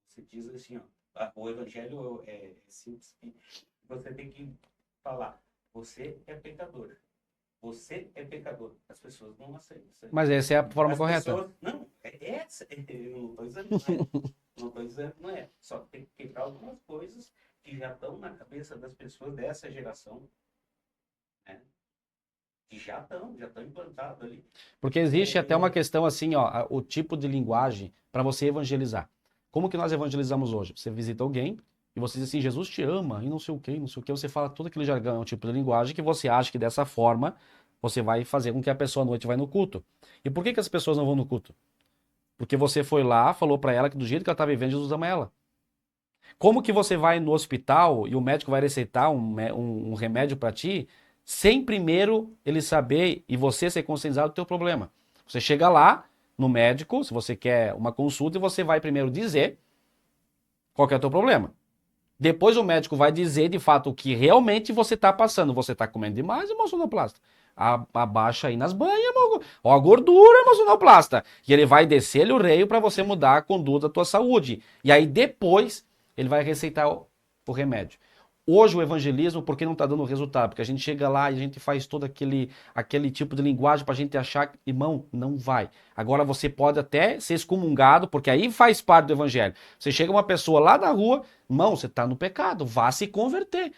Você diz assim, ó, o evangelho é simples. Você tem que falar, você é pecador. Você é pecador. As pessoas não aceitam isso aí. Mas essa é a forma As correta. pessoas- não, é essa. Eu não estou dizendo que não é. Não estou dizendo que não é. Só que tem que quebrar algumas coisas que já estão na cabeça das pessoas dessa geração. Né? Que já estão implantados ali. Porque existe até uma questão assim, ó, o tipo de linguagem para você evangelizar. Como que nós evangelizamos hoje? Você visita alguém e você diz assim, Jesus te ama, e não sei o que, não sei o que. Você fala todo aquele jargão, é um tipo de linguagem que você acha que dessa forma você vai fazer com que a pessoa à noite vai no culto. E por que as pessoas não vão no culto? Porque você foi lá, falou para ela que do jeito que ela está vivendo, Jesus ama ela. Como que você vai no hospital e o médico vai receitar um remédio para ti, sem primeiro ele saber e você ser conscientizado do teu problema? Você chega lá no médico, se você quer uma consulta, e você vai primeiro dizer qual que é o teu problema. Depois o médico vai dizer, de fato, o que realmente você está passando. Você está comendo demais, irmão sonoplasta. Abaixa aí nas banhas, irmão. Ó, a gordura, irmão sonoplasta. E ele vai descer-lhe o reio para você mudar a conduta da tua saúde. E aí depois ele vai receitar o remédio. Hoje o evangelismo, por que não está dando resultado? Porque a gente chega lá e a gente faz todo aquele tipo de linguagem para a gente achar, irmão, não vai. Agora você pode até ser excomungado, porque aí faz parte do evangelho. Você chega uma pessoa lá na rua, irmão, você está no pecado, vá se converter.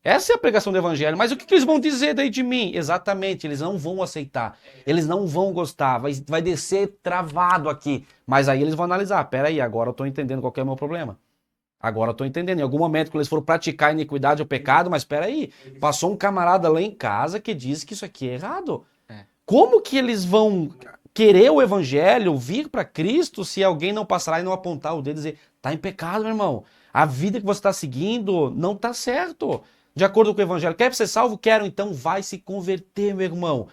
Essa é a pregação do evangelho. Mas o que eles vão dizer daí de mim? Exatamente, eles não vão aceitar. Eles não vão gostar. Vai descer travado aqui. Mas aí eles vão analisar. Peraí, agora eu estou entendendo qual que é o meu problema. Agora eu estou entendendo. Em algum momento, quando eles foram praticar a iniquidade ou pecado, mas peraí, passou um camarada lá em casa que diz que isso aqui é errado. Como que eles vão querer o evangelho, vir para Cristo, se alguém não passar lá e não apontar o dedo e dizer, tá em pecado, meu irmão. A vida que você está seguindo não está certo. De acordo com o evangelho. Quer ser salvo? Quero. Então vai se converter, meu irmão.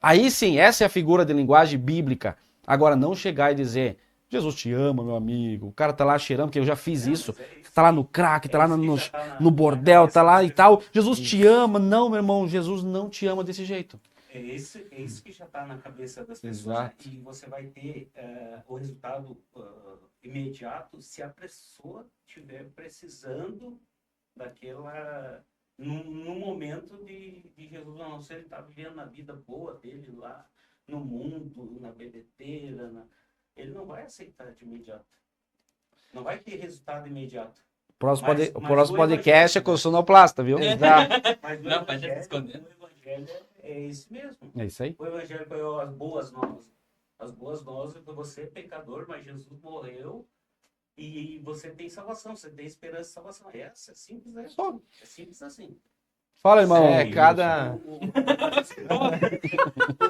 Aí sim, essa é a figura de linguagem bíblica. Agora, não chegar e dizer, Jesus te ama, meu amigo. O cara tá lá cheirando, porque eu já fiz isso. Tá lá no crack, tá lá no bordel, tá lá e tal. Jesus te ama. Não, meu irmão, Jesus não te ama desse jeito. É isso que já está na cabeça das pessoas. Exato. E você vai ter o resultado imediato se a pessoa estiver precisando daquela... No momento de Jesus, não sei, ele está vivendo a vida boa dele lá no mundo, na bebedeira, ele não vai aceitar de imediato. Não vai ter resultado imediato. O próximo podcast é com o sonoplasta, viu? Exato. Mas Não, pode esconder. o evangelho é esse mesmo. É isso aí. O evangelho foi as boas novas. As boas novas é que você é pecador, mas Jesus morreu e você tem salvação, você tem esperança de salvação. É simples, né? Só. É simples assim. Fala, irmão. Cada... O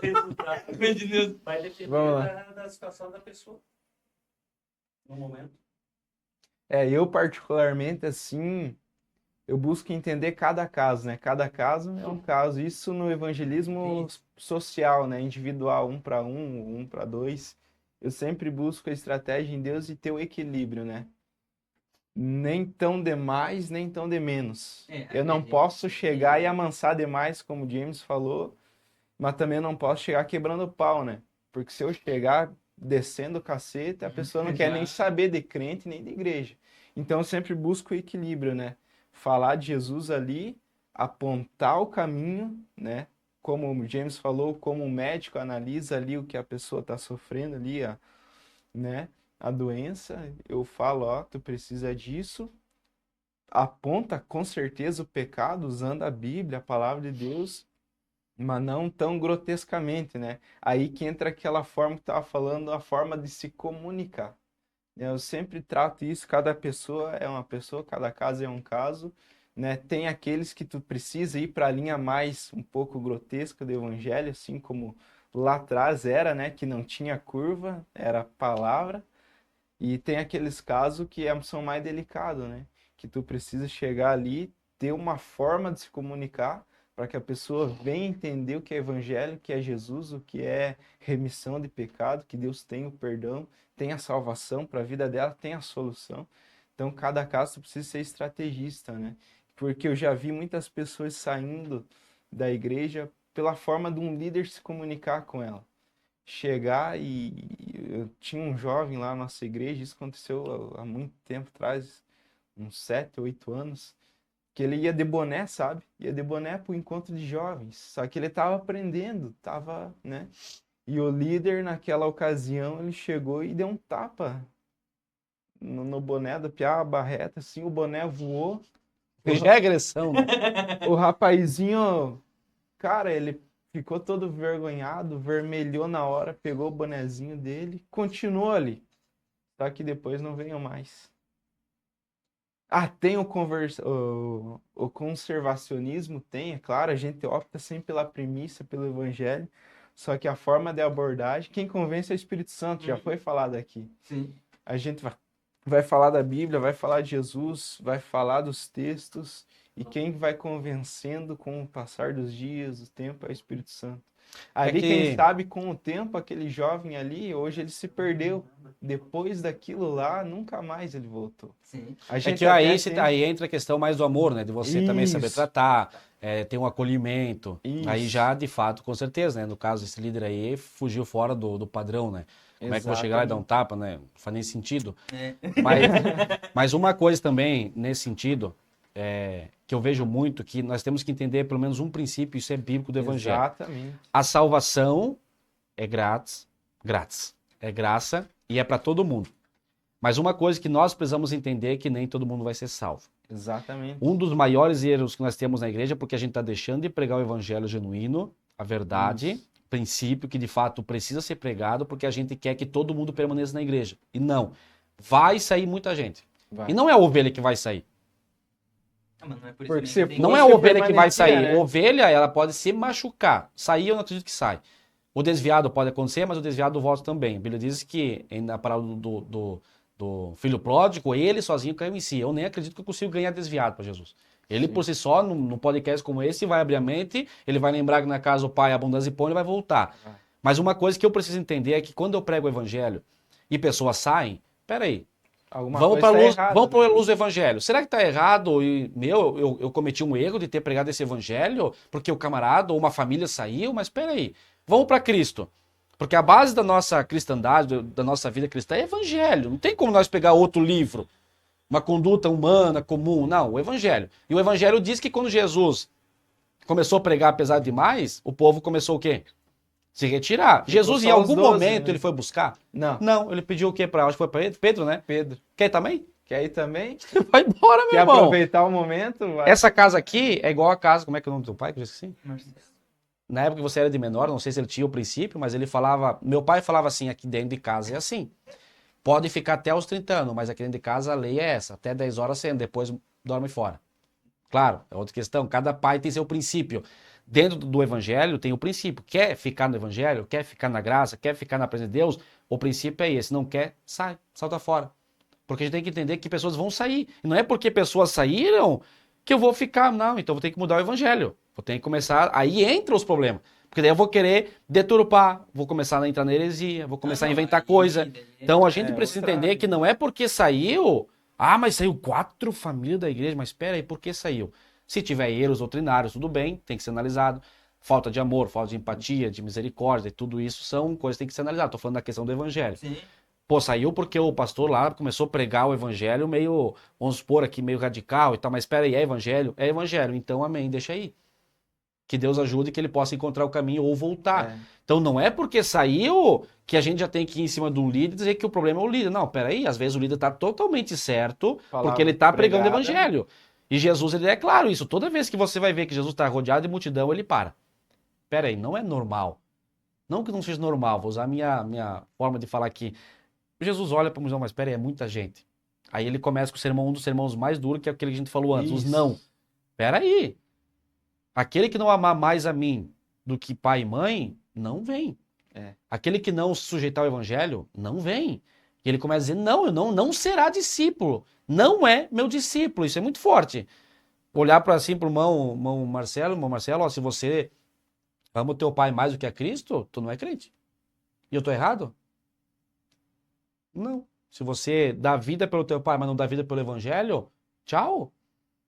resultado vai depender Vamos lá. da situação da pessoa. No momento. Eu particularmente, assim, eu busco entender cada caso, né? Cada caso é um caso. Isso no evangelismo social, né? Individual, um para dois. Eu sempre busco a estratégia em Deus e ter o equilíbrio, né? Nem tão demais, nem tão de menos. Eu não posso chegar e amansar demais, como o James falou, mas também não posso chegar quebrando o pau, né? Porque se eu chegar descendo o cacete, a pessoa não quer nem saber de crente nem de igreja. Então eu sempre busco o equilíbrio, né? Falar de Jesus ali, apontar o caminho, né? Como o James falou, como o médico analisa ali o que a pessoa está sofrendo ali, né? A doença, eu falo, ó, tu precisa disso, aponta com certeza o pecado usando a Bíblia, a palavra de Deus, mas não tão grotescamente, né? Aí que entra aquela forma que estava falando, a forma de se comunicar. Eu sempre trato isso, cada pessoa é uma pessoa, cada caso é um caso, né? Tem aqueles que tu precisa ir para a linha mais um pouco grotesca do evangelho, assim como lá atrás era, né? Que não tinha curva, era palavra. E tem aqueles casos que são mais delicados, né? Que tu precisa chegar ali, ter uma forma de se comunicar para que a pessoa venha entender o que é evangelho, o que é Jesus, o que é remissão de pecado, que Deus tem o perdão, tem a salvação para a vida dela, tem a solução. Então, cada caso tu precisa ser estrategista, né? Porque eu já vi muitas pessoas saindo da igreja pela forma de um líder se comunicar com ela. Chegar eu tinha um jovem lá na nossa igreja, isso aconteceu há muito tempo atrás, uns 7, 8 anos, que ele ia de boné, sabe? Ia de boné pro encontro de jovens, só que ele tava aprendendo, né? E o líder, naquela ocasião, ele chegou e deu um tapa no boné do piá, a barreta, assim, o boné voou. Já é agressão, né? O rapazinho, cara, ele ficou todo vergonhado, vermelhou na hora, pegou o bonezinho dele, continuou ali. Só que depois não veio mais. Tem o conservacionismo, tem, é claro, a gente opta sempre pela premissa, pelo evangelho, só que a forma de abordagem, quem convence é o Espírito Santo, já foi falado aqui. Sim. A gente vai falar da Bíblia, vai falar de Jesus, vai falar dos textos, e quem vai convencendo com o passar dos dias, o tempo, é o Espírito Santo. Ali, que- quem sabe, com o tempo, aquele jovem ali, hoje ele se perdeu. Depois daquilo lá, nunca mais ele voltou. Sim. A É gente que aí, até tem- aí entra a questão mais do amor, né? De você também saber Isso. tratar, ter um acolhimento. Isso. Aí já, de fato, com certeza, né? No caso, esse líder aí fugiu fora do padrão, né? Como é que eu vou chegar lá e dar um tapa, né? Não faz nem sentido. É. Mas uma coisa também, nesse sentido, que eu vejo muito, que nós temos que entender pelo menos um princípio, isso é bíblico do Evangelho. Exatamente. A salvação é grátis, é graça e é para todo mundo. Mas uma coisa que nós precisamos entender é que nem todo mundo vai ser salvo. Exatamente. Um dos maiores erros que nós temos na igreja é porque a gente está deixando de pregar o evangelho genuíno, a verdade, princípio que de fato precisa ser pregado, porque a gente quer que todo mundo permaneça na igreja. E não. Vai sair muita gente. Vai. E não é a ovelha que vai sair. Ah, mas não é por Porque isso se mesmo que Não tem é a Você ovelha que vai permanecer, sair. né? Ovelha, ela pode se machucar. Sair, eu não acredito que sai. O desviado pode acontecer, mas o desviado volta também. A Bíblia diz que, na parábola do filho pródigo, ele sozinho caiu em si. Eu nem acredito que eu consigo ganhar desviado para Jesus. Ele, por si só, num podcast como esse, vai abrir a mente, ele vai lembrar que na casa do pai abundância e pão, ele vai voltar. Vai. Mas uma coisa que eu preciso entender é que quando eu prego o evangelho e pessoas saem, peraí, Alguma vamos coisa para tá luz, errada, vamos né? para a luz do evangelho. Será que está errado? E, eu cometi um erro de ter pregado esse evangelho porque o camarada ou uma família saiu? Mas peraí, vamos para Cristo. Porque a base da nossa cristandade, da nossa vida cristã é evangelho. Não tem como nós pegar outro livro, uma conduta humana comum. Não, o evangelho. E o evangelho diz que quando Jesus começou a pregar pesado demais, o povo começou o quê? Se retirar. Ficou Jesus, em só os algum 12, momento, né? ele foi buscar? Não. Não, ele pediu o quê para? Acho que foi para Pedro, né? Pedro, Quer ir também? quer ir também? Vai embora, meu Quer irmão. aproveitar o momento? Vai. Essa casa aqui é igual a casa, como é que é o nome do teu pai? Que eu já esqueci. Marcelo. Na época que você era de menor, não sei se ele tinha o princípio, mas ele falava, meu pai falava assim, aqui dentro de casa é assim. Pode ficar até os 30 anos, mas aqui dentro de casa a lei é essa, até 10 horas sendo, depois dorme fora. Claro, é outra questão, cada pai tem seu princípio. Dentro do evangelho tem o princípio, quer ficar no evangelho, quer ficar na graça, quer ficar na presença de Deus, o princípio é esse, não quer, sai, salta fora. Porque a gente tem que entender que pessoas vão sair, e não é porque pessoas saíram que eu vou ficar, não, então eu vou ter que mudar o evangelho. Vou ter que começar, aí entra os problemas. Porque daí eu vou querer deturpar, vou começar a entrar na heresia, vou começar a inventar coisa. Então a gente precisa entender que não é porque saiu, mas saiu 4 famílias da igreja, mas espera aí, por que saiu? Se tiver erros doutrinários, tudo bem, tem que ser analisado. Falta de amor, falta de empatia, de misericórdia, tudo isso são coisas que tem que ser analisadas. Estou falando da questão do evangelho. Sim. Pô, saiu porque o pastor lá começou a pregar o evangelho meio, vamos supor aqui, meio radical e tal, mas espera aí, é evangelho? É evangelho, então amém, deixa aí. Que Deus ajude que ele possa encontrar o caminho ou voltar. É. Então não é porque saiu que a gente já tem que ir em cima de um líder e dizer que o problema é o líder. Não, peraí, às vezes o líder está totalmente certo Palavra porque ele está pregando o pregada. evangelho. E Jesus, ele é claro isso. Toda vez que você vai ver que Jesus está rodeado de multidão, ele para. Peraí, não é normal. Não que não seja normal, vou usar a minha forma de falar aqui. Jesus olha para a multidão, mas peraí, é muita gente. Aí ele começa com o sermão, um dos sermões mais duros, que é aquele que a gente falou antes, os Isso. não. Peraí. Aquele que não amar mais a mim do que pai e mãe, não vem. É. Aquele que não se sujeitar ao evangelho, não vem. E ele começa a dizer, não, não será discípulo. Não é meu discípulo. Isso é muito forte. Olhar para assim pro irmão Marcelo, ó, se você ama o teu pai mais do que a Cristo, tu não é crente. E eu tô errado? Não. Se você dá vida pelo teu pai, mas não dá vida pelo evangelho, tchau.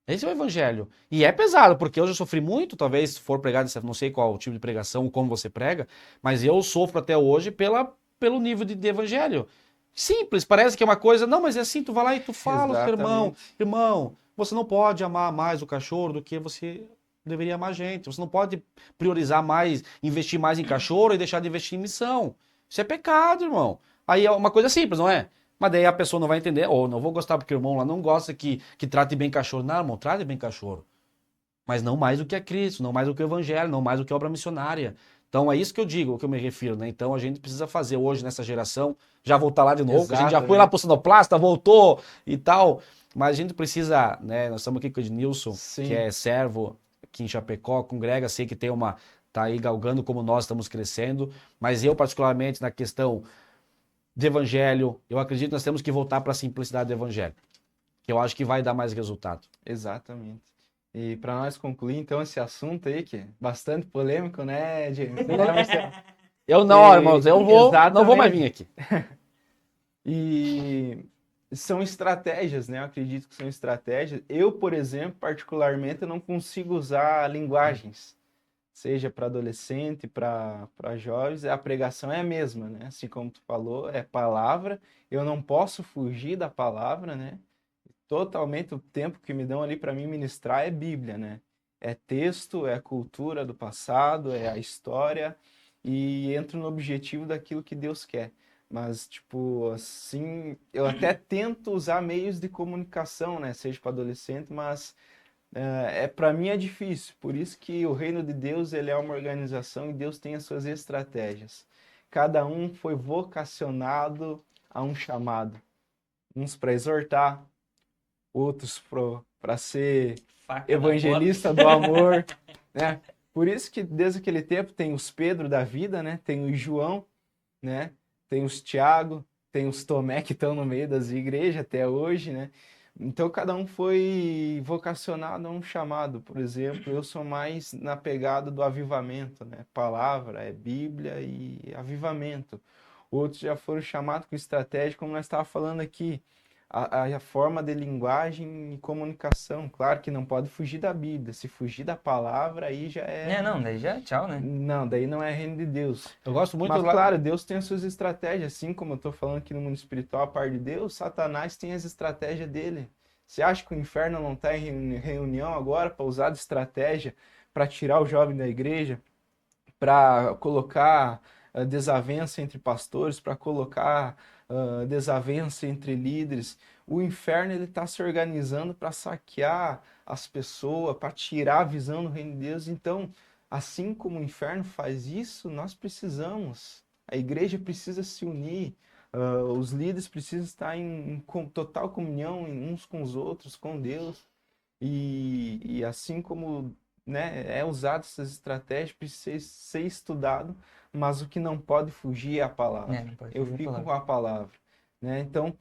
Esse é o evangelho. E é pesado, porque eu já sofri muito, talvez se for pregado, não sei qual o tipo de pregação, como você prega, mas eu sofro até hoje pelo nível de evangelho. Simples, parece que é uma coisa, não, mas é assim, tu vai lá e tu fala pro teu irmão, você não pode amar mais o cachorro do que você deveria amar a gente. Você não pode priorizar mais, investir mais em cachorro e deixar de investir em missão. Isso é pecado, irmão. Aí é uma coisa simples, não é? Mas daí a pessoa não vai entender, ou não vou gostar porque o irmão lá não gosta que trate bem cachorro. Não, irmão, trate bem cachorro. Mas não mais do que a Cristo, não mais do que o evangelho, não mais do que a obra missionária. Então é isso que eu digo, o que eu me refiro, né? Então a gente precisa fazer hoje nessa geração, já voltar lá de novo, a gente já foi lá pro sonoplasta, voltou e tal, mas a gente precisa, né? Nós estamos aqui com o Ednilson, Sim. que é servo aqui em Chapecó, congrega, sei que tem tá aí galgando como nós estamos crescendo, mas eu particularmente na questão de evangelho, eu acredito que nós temos que voltar para a simplicidade do evangelho, que eu acho que vai dar mais resultado. Exatamente. E para nós concluir, então, esse assunto aí, que é bastante polêmico, né, James? Eu não, irmãos, eu vou, não vou mais Exatamente. vir aqui. E são estratégias, né? Eu acredito que são estratégias. Eu, por exemplo, particularmente, eu não consigo usar linguagens, seja para adolescente, para jovens, a pregação é a mesma, né? Assim como tu falou, é palavra, eu não posso fugir da palavra, né? Totalmente o tempo que me dão ali para mim ministrar é Bíblia, né? É texto, é a cultura do passado, é a história e entro no objetivo daquilo que Deus quer. Mas, tipo, assim, eu até tento usar meios de comunicação, né? Seja para adolescente, mas para mim é difícil. Por isso que o reino de Deus, ele é uma organização e Deus tem as suas estratégias. Cada um foi vocacionado a um chamado. Uns para exortar, outros para ser Faca na evangelista do amor, né? Por isso que desde aquele tempo tem os Pedro da vida, né? Tem o João, né? Tem os Tiago, tem os Tomé que estão no meio das igrejas até hoje, né? Então cada um foi vocacionado a um chamado. Por exemplo, eu sou mais na pegada do avivamento, né? Palavra, é Bíblia e avivamento. Outros já foram chamados com estratégia, como nós estávamos falando aqui, a forma de linguagem e comunicação. Claro que não pode fugir da Bíblia. Se fugir da palavra, aí já é. Não, daí já tchau, né? Não, daí não é reino de Deus. Eu gosto muito Mas, lá. claro, Deus tem as suas estratégias. Assim como eu estou falando aqui no mundo espiritual, a parte de Deus, Satanás tem as estratégias dele. Você acha que o inferno não está em reunião agora para usar de estratégia para tirar o jovem da igreja, para colocar desavença entre pastores, para colocar desavença entre líderes? O inferno ele está se organizando para saquear as pessoas, para tirar a visão do reino de Deus. Então, assim como o inferno faz isso, nós precisamos. A igreja precisa se unir. Os líderes precisam estar em total comunhão uns com os outros, com Deus. E assim como, né, é usado essas estratégias, precisa ser estudado, mas o que não pode fugir é a palavra. Não pode Eu fugir a fico palavra. com a palavra, né? Então,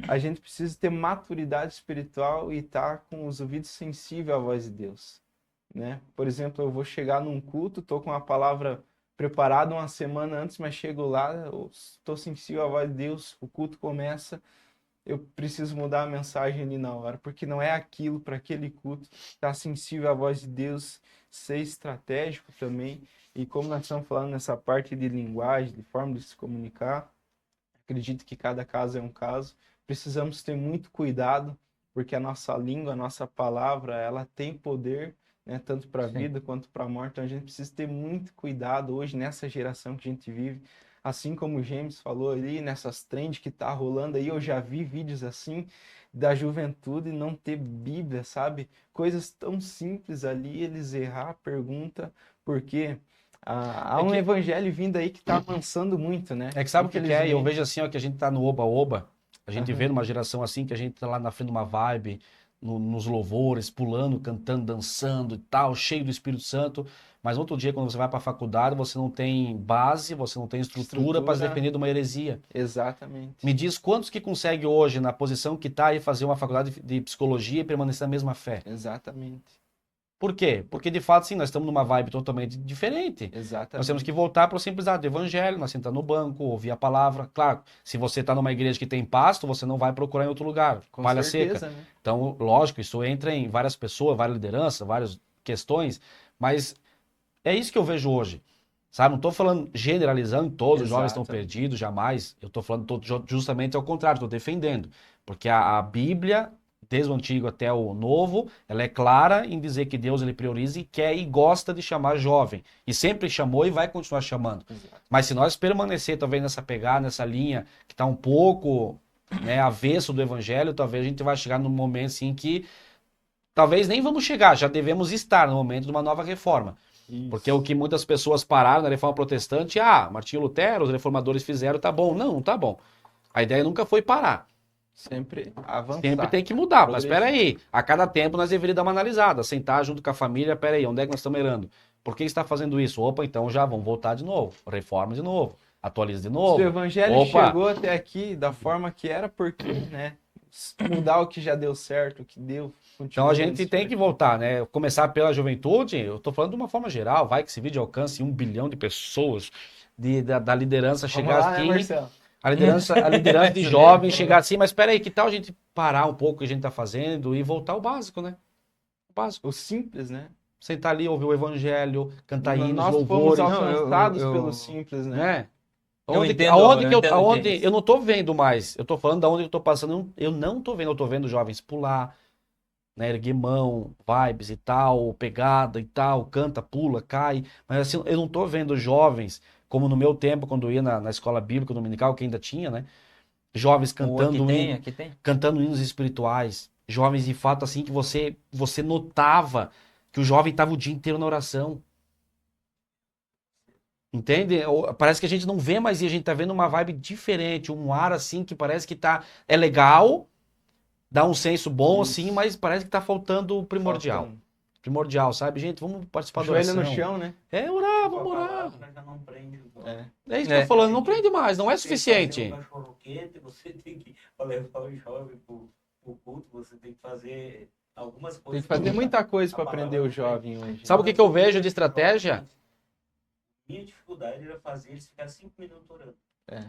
a gente precisa ter maturidade espiritual e estar com os ouvidos sensíveis à voz de Deus, né? Por exemplo, eu vou chegar num culto, estou com a palavra preparada uma semana antes, mas chego lá, estou sensível à voz de Deus, o culto começa, eu preciso mudar a mensagem ali na hora, porque não é aquilo para aquele culto, estar sensível à voz de Deus, ser estratégico também, e como nós estamos falando nessa parte de linguagem, de forma de se comunicar, acredito que cada caso é um caso, precisamos ter muito cuidado, porque a nossa língua, a nossa palavra, ela tem poder, né, tanto para a vida quanto para a morte, então a gente precisa ter muito cuidado hoje nessa geração que a gente vive, assim como o James falou ali, nessas trends que tá rolando aí, eu já vi vídeos assim da juventude não ter Bíblia, sabe? Coisas tão simples ali, eles errar a pergunta, porque há um evangelho vindo aí que tá avançando muito, né? É que sabe o que é? Eu Infelizmente. vejo assim, ó, que a gente tá no oba-oba, a gente vê numa geração assim, que a gente tá lá na frente de uma vibe, nos louvores, pulando, cantando, dançando e tal, cheio do Espírito Santo, mas outro dia, quando você vai para a faculdade, você não tem base, você não tem estrutura para se defender de uma heresia. Exatamente. Me diz quantos que conseguem hoje, na posição que está aí, fazer uma faculdade de psicologia e permanecer na mesma fé? Exatamente. Por quê? Porque, de fato, sim, nós estamos numa vibe totalmente diferente. Exatamente. Nós temos que voltar para a simplicidade do evangelho, nós sentar no banco, ouvir a palavra. Claro, se você está numa igreja que tem pasto, você não vai procurar em outro lugar, Com palha certeza, seca. né? Então, lógico, isso entra em várias pessoas, várias lideranças, várias questões, mas é isso que eu vejo hoje. Sabe, não estou falando generalizando, todos os jovens estão Exato. perdidos, jamais. Eu estou falando justamente ao contrário, estou defendendo. Porque a Bíblia, desde o Antigo até o Novo, ela é clara em dizer que Deus ele prioriza e quer e gosta de chamar jovem. E sempre chamou e vai continuar chamando. Exato. Mas se nós permanecer talvez nessa pegada, nessa linha que está um pouco, né, avesso do Evangelho, talvez a gente vai chegar num momento assim que talvez nem vamos chegar, já devemos estar no momento de uma nova reforma. Isso. Porque o que muitas pessoas pararam na reforma protestante, Martinho Lutero, os reformadores fizeram, tá bom. Não, não tá bom. A ideia nunca foi parar. Sempre avançar. Sempre tem que mudar. Mas Progredir. espera aí, a cada tempo nós deveríamos dar uma analisada, sentar junto com a família, espera aí, onde é que nós estamos errando? Por que está fazendo isso? Opa, então já vamos voltar de novo, reforma de novo, atualiza de Se novo. o evangelho Opa. chegou até aqui da forma que era, porque, né? mudar o que já deu certo, o que deu. Então a gente tem que voltar, né? Começar pela juventude, eu tô falando de uma forma geral, vai que esse vídeo alcance 1 bilhão de pessoas, da liderança chegar Vamos lá, né, assim, Marcelo? a liderança de jovens chegar assim, mas espera aí, que tal a gente parar um pouco o que a gente tá fazendo e voltar ao básico, né? O básico. O simples, né? Sentar ali, ouvir o evangelho, cantar hinos, Nós fomos louvores, alcançados eu- pelo simples, né? né? Eu Onde, entendo, aonde eu que eu, entendo, aonde, James. eu não tô vendo mais, eu tô falando da onde eu tô passando, eu não tô vendo, eu tô vendo jovens pular, né, erguer mão, vibes e tal, pegada e tal, canta, pula, cai, mas assim, eu não tô vendo jovens, como no meu tempo, quando eu ia na escola bíblica dominical, que ainda tinha, né, jovens Aqui tem. cantando hinos espirituais, jovens de fato assim, que você notava que o jovem estava o dia inteiro na oração. Entende? Parece que a gente não vê mais e a gente tá vendo uma vibe diferente, um ar assim que parece que é legal, dá um senso bom Isso. assim, mas parece que tá faltando o primordial. Faltando. Primordial, sabe, gente? Vamos participar da Joelho oração. no chão, né? É orar, A vamos orar. palavra já não prende o jovem. É. É isso que É. eu tô falando, não prende mais, não é Você tem que fazer suficiente. um cachorro quente, você tem que levar o jovem pro culto, você tem que fazer algumas Tem coisas. que fazer muita coisa A para palavra aprender o não jovem hoje. Sabe o que eu vejo de estratégia? Minha dificuldade era fazer eles ficar 5 minutos orando. É. Nem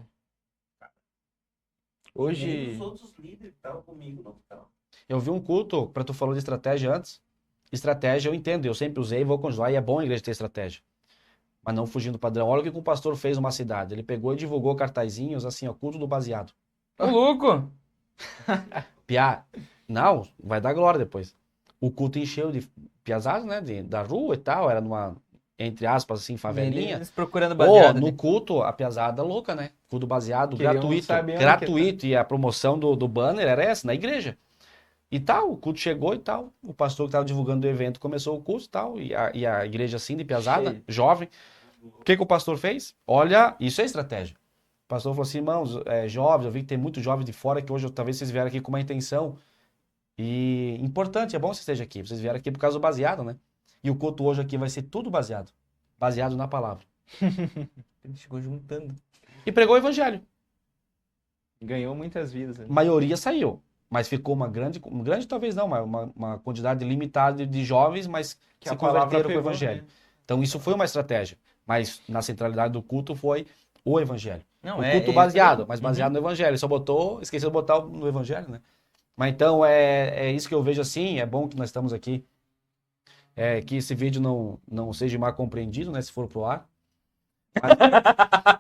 Hoje, os outros líderes que estavam comigo não estavam. Eu vi um culto, para tu falou de estratégia antes. Estratégia eu entendo, eu sempre usei e vou continuar, e é bom a igreja ter estratégia. Mas não fugindo do padrão. Olha o que o pastor fez numa cidade. Ele pegou e divulgou cartazinhos assim, ó, culto do baseado. Ô, louco! Piá, não, vai dar glória depois. O culto encheu de piazadas, né, da rua e tal, era numa, entre aspas, assim, favelinha. Eles procurando Pô, baseado. no né? culto, a piazada louca, né? Culto baseado, Queriam gratuito. saber onde Gratuito. E a promoção do banner era essa, na igreja. E tal, o culto chegou e tal. O pastor que estava divulgando o evento começou o culto e tal. E a igreja assim, de piazada, Cheio. jovem. O que o pastor fez? Olha, isso é estratégia. O pastor falou assim, irmãos, jovens, eu vi que tem muitos jovens de fora que hoje talvez vocês vieram aqui com uma intenção. E importante, é bom que você esteja aqui. Vocês vieram aqui por causa do baseado, né? E o culto hoje aqui vai ser tudo baseado. Baseado na palavra. Ele chegou juntando. E pregou o evangelho. ganhou muitas vidas. Né? A maioria saiu. Mas ficou uma grande talvez não, uma quantidade limitada de jovens, mas Que se a palavra converteram para o pegou, evangelho. né? Então isso foi uma estratégia. Mas na centralidade do culto foi o evangelho. Não, O é. culto é baseado, isso mas aí. baseado no evangelho. Só esqueceu de botar no evangelho, né? Mas então é isso que eu vejo assim. É bom que nós estamos aqui. Que esse vídeo não seja mal compreendido, né? Se for pro ar.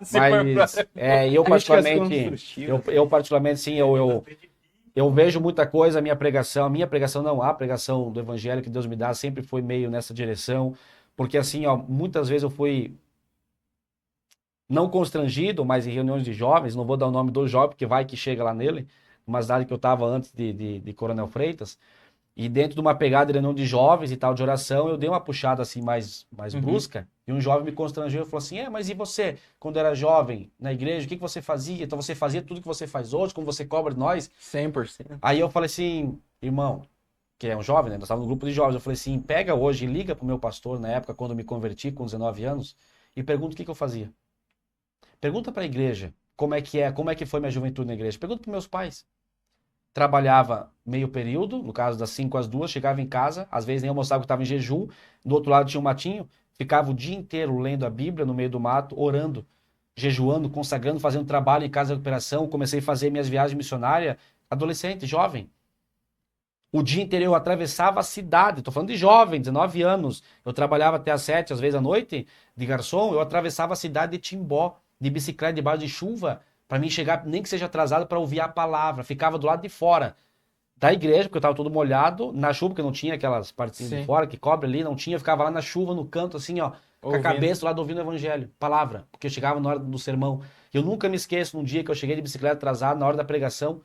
Se for pra- Mas eu Críticas particularmente, construtivas. eu particularmente sim, eu vejo muita coisa, a minha pregação não, a pregação do evangelho que Deus me dá sempre foi meio nessa direção, porque assim, ó, muitas vezes eu fui não constrangido, mas em reuniões de jovens, não vou dar o nome do jovem, porque vai que chega lá nele, numa cidade que eu estava antes de Coronel Freitas, e dentro de uma pegada de reunião de jovens e tal, de oração, eu dei uma puxada assim mais brusca, e um jovem me constrangeu e falou assim, mas e você, quando era jovem, na igreja, o que você fazia? Então você fazia tudo que você faz hoje, como você cobra de nós? 100%. Aí eu falei assim, irmão, que é um jovem, né? Nós estávamos no grupo de jovens, eu falei assim, pega hoje e liga pro meu pastor, na época, quando eu me converti, com 19 anos, e pergunta o que eu fazia. Pergunta para a igreja como é que foi minha juventude na igreja. Pergunta para meus pais. Trabalhava meio período, no caso das 5 às 2, chegava em casa, às vezes nem almoçava porque estava em jejum, do outro lado tinha um matinho, ficava o dia inteiro lendo a Bíblia no meio do mato, orando, jejuando, consagrando, fazendo trabalho em casa de recuperação, comecei a fazer minhas viagens missionárias, adolescente, jovem. O dia inteiro eu atravessava a cidade, estou falando de jovem, 19 anos, eu trabalhava até às 7, às vezes à noite, de garçom, eu atravessava a cidade de Timbó, de bicicleta debaixo de chuva, para mim chegar, nem que seja atrasado, para ouvir a palavra. Ficava do lado de fora da igreja, porque eu estava todo molhado, na chuva, porque não tinha aquelas partes de fora que cobre ali, não tinha, eu ficava lá na chuva, no canto, assim, ó, com a cabeça lá ouvindo o evangelho, palavra, porque eu chegava na hora do sermão. Eu nunca me esqueço, num dia que eu cheguei de bicicleta atrasado, na hora da pregação,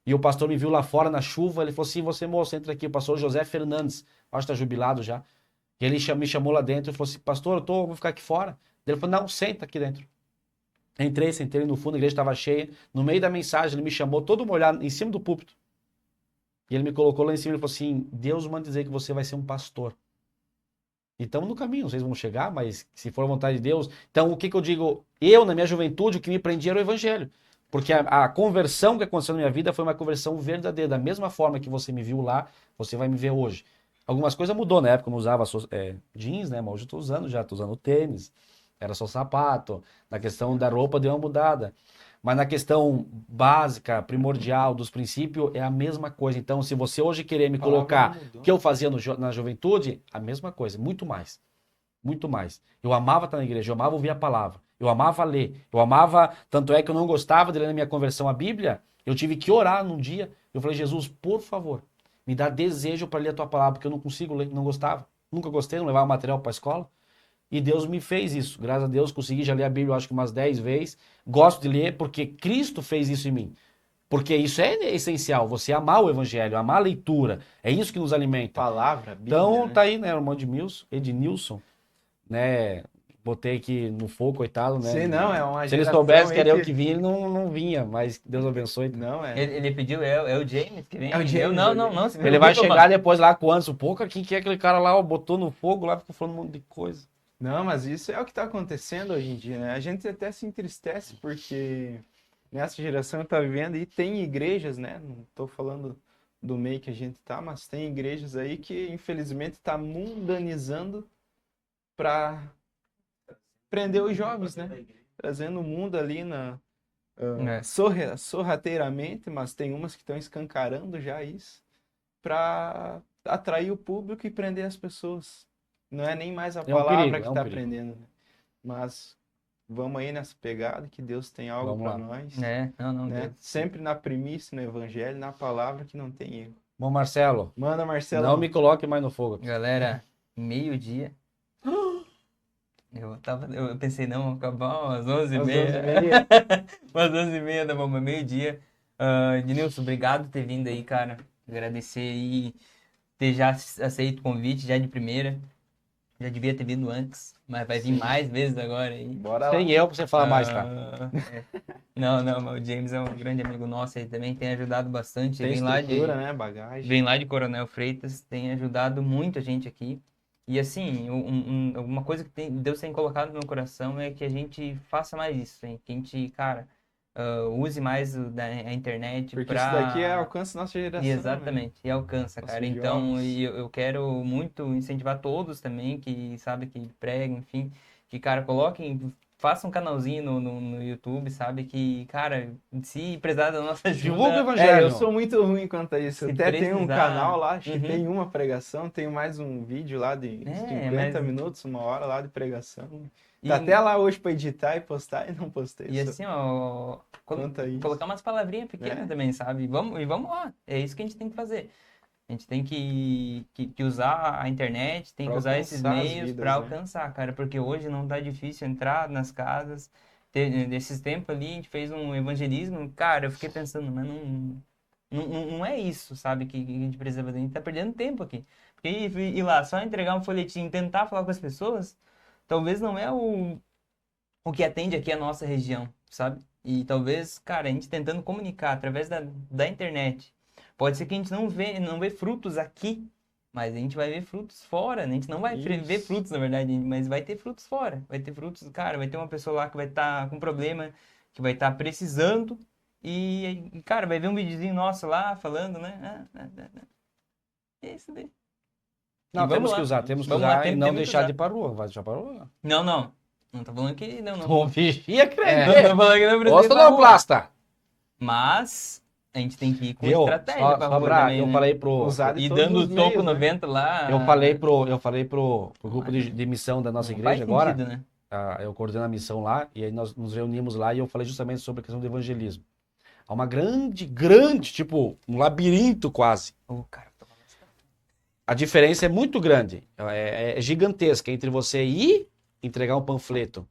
e o pastor me viu lá fora na chuva, ele falou assim, você moço, entra aqui, o pastor José Fernandes, acho que está jubilado já, e ele me chamou lá dentro, e falou assim, pastor, vou ficar aqui fora. Ele falou, não, senta aqui dentro. Entrei, sentei no fundo, a igreja estava cheia. No meio da mensagem, ele me chamou todo molhado em cima do púlpito. E ele me colocou lá em cima e falou assim, Deus manda dizer que você vai ser um pastor. E estamos no caminho, vocês vão chegar, mas se for a vontade de Deus... Então, o que eu digo? Eu, na minha juventude, o que me prendia era o evangelho. Porque a conversão que aconteceu na minha vida foi uma conversão verdadeira. Da mesma forma que você me viu lá, você vai me ver hoje. Algumas coisas mudou. Na época eu não usava jeans, né? Mas hoje eu tô usando já. Tô usando tênis. Era só sapato. Na questão da roupa deu uma mudada. Mas na questão básica, primordial, dos princípios, é a mesma coisa. Então, se você hoje querer me colocar o que eu fazia na juventude, a mesma coisa. Muito mais. Muito mais. Eu amava estar na igreja. Eu amava ouvir a palavra. Eu amava ler, eu amava, tanto é que eu não gostava de ler na minha conversão a Bíblia, eu tive que orar num dia, eu falei, Jesus, por favor, me dá desejo para ler a tua palavra, porque eu não consigo ler, não gostava, nunca gostei, não levava material para a escola, e Deus me fez isso, graças a Deus, consegui já ler a Bíblia, eu acho que umas 10 vezes, gosto de ler porque Cristo fez isso em mim, porque isso é essencial, você amar o Evangelho, amar a leitura, é isso que nos alimenta. Palavra, Bíblia, Então, né? tá aí, né, o irmão Ednilson, né, botei aqui no fogo, coitado, né? Sim, não, é uma Se ele geração soubesse que aí era eu que vinha, ele não vinha, mas Deus abençoe. Não, é. Ele pediu, é o James que vem. É o James, Não, se Ele vai preocupa, chegar mano. depois lá com o Anderson, pô, quem que é aquele cara lá, ó, botou no fogo lá, ficou falando um monte de coisa. Não, mas isso é o que está acontecendo hoje em dia, né? A gente até se entristece porque nessa geração está vivendo e tem igrejas, né? Não estou falando do meio que a gente tá, mas tem igrejas aí que infelizmente está mundanizando para prender os jovens, né? Trazendo o mundo ali É. sorrateiramente, mas tem umas que estão escancarando já isso para atrair o público e prender as pessoas. Não é nem mais a um palavra perigo, que é um está perigo. prendendo, né? Mas vamos aí nessa pegada que Deus tem algo Vamos para lá. nós, Não, né? Deus. Sempre na primícia, no evangelho, na palavra que não tem erro. Bom, Marcelo, Manda, Marcelo. não me coloque mais no fogo. Galera, meio-dia. Eu pensei, não, vou acabar umas 11h30. Umas 11h30 da bomba, meio-dia. Denilson, obrigado por ter vindo aí, cara. Agradecer aí, ter já aceito o convite, já de primeira. Já devia ter vindo antes, mas vai vir mais vezes agora aí. Bora lá. Tem eu pra você falar mais, tá? Não, mas o James é um grande amigo nosso, ele também tem ajudado bastante. Tem Ele vem lá estrutura, né? Bagagem. vem lá de Coronel Freitas, tem ajudado muito a gente aqui. E assim, uma coisa que Deus tem colocado no meu coração é que a gente faça mais isso, hein? Que a gente, cara, use mais a internet Porque pra... isso daqui alcança nossa geração. Exatamente, e alcança, Nossos cara. Então, jovens. e eu quero muito incentivar todos também que, sabe, que pregam, enfim, que, cara, coloquem, façam um canalzinho no YouTube, sabe, que, cara, se precisar da nossa Divulga o ajuda... evangelho. Eu sou muito ruim quanto a isso. Eu Se até tenho um precisar. canal lá, acho que Uhum. tem uma pregação, tenho mais um vídeo lá de 50 minutos, 1 hora lá de pregação. Tá até lá hoje para editar e postar e não postei. E assim, ó, Quanto a isso. colocar umas palavrinhas pequenas também, sabe? Vamos lá, é isso que a gente tem que fazer. A gente tem que usar a internet, tem que Pra usar esses alcançar as meios vidas, para né? alcançar, cara, porque hoje não tá difícil entrar nas casas. Nesses tempos ali, a gente fez um evangelismo, cara, eu fiquei pensando, mas não é isso, sabe, que a gente precisa fazer. A gente tá perdendo tempo aqui. Porque ir lá, só entregar um folhetim, tentar falar com as pessoas, talvez não é o que atende aqui a nossa região, sabe? E talvez, cara, a gente tentando comunicar através da internet, pode ser que a gente não vê frutos aqui, mas a gente vai ver frutos fora, né? A gente não vai ver Isso. frutos, na verdade, mas vai ter frutos fora. Vai ter frutos, cara, vai ter uma pessoa lá que vai estar com problema, que vai estar precisando, e, cara, vai ver um videozinho nosso lá falando, né? É isso daí. Não, E vamos temos que lá. usar, temos que Vamos lá, usar e temos não que deixar usar. de ir para a rua. Vai deixar para a rua? Não. Não tô falando que não. Ô, vigia, crente. Não tô falando que não precisa ir Gosta pra não, rua. plasta? Mas a gente tem que ir com Viu? estratégia pra Só rua pra, também, eu né? falei pro... Usar de E todos dando os o toco meios, no né? vento lá. Eu falei pro grupo de missão da nossa não igreja faz agora, sentido, né? eu coordeno a missão lá, e aí nós nos reunimos lá e eu falei justamente sobre a questão do evangelismo. Há uma grande, tipo, um labirinto quase. Ô, cara, tô falando isso. A diferença é muito grande, é gigantesca entre você ir entregar um panfleto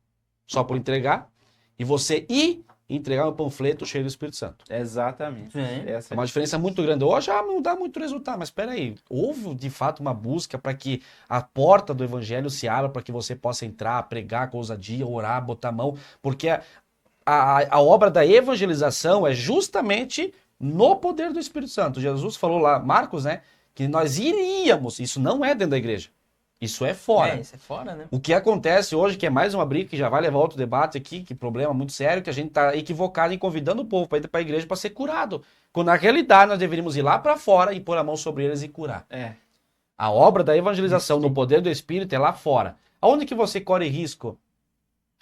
só por entregar e você ir entregar um panfleto cheio do Espírito Santo. Exatamente. Sim. Essa É uma diferença muito grande. Hoje não dá muito resultado, mas espera aí, houve de fato uma busca para que a porta do evangelho se abra para que você possa entrar, pregar com ousadia, orar, botar a mão, porque a obra da evangelização é justamente no poder do Espírito Santo. Jesus falou lá, Marcos, né, que nós iríamos, isso não é dentro da igreja, Isso é fora. Isso é fora, né? O que acontece hoje, que é mais uma briga, que já vai levar outro debate aqui, que problema muito sério, que a gente está equivocado em convidando o povo para ir para a igreja para ser curado. Quando na realidade nós deveríamos ir lá para fora e pôr a mão sobre eles e curar. A obra da evangelização no poder do Espírito é lá fora. Aonde que você corre risco,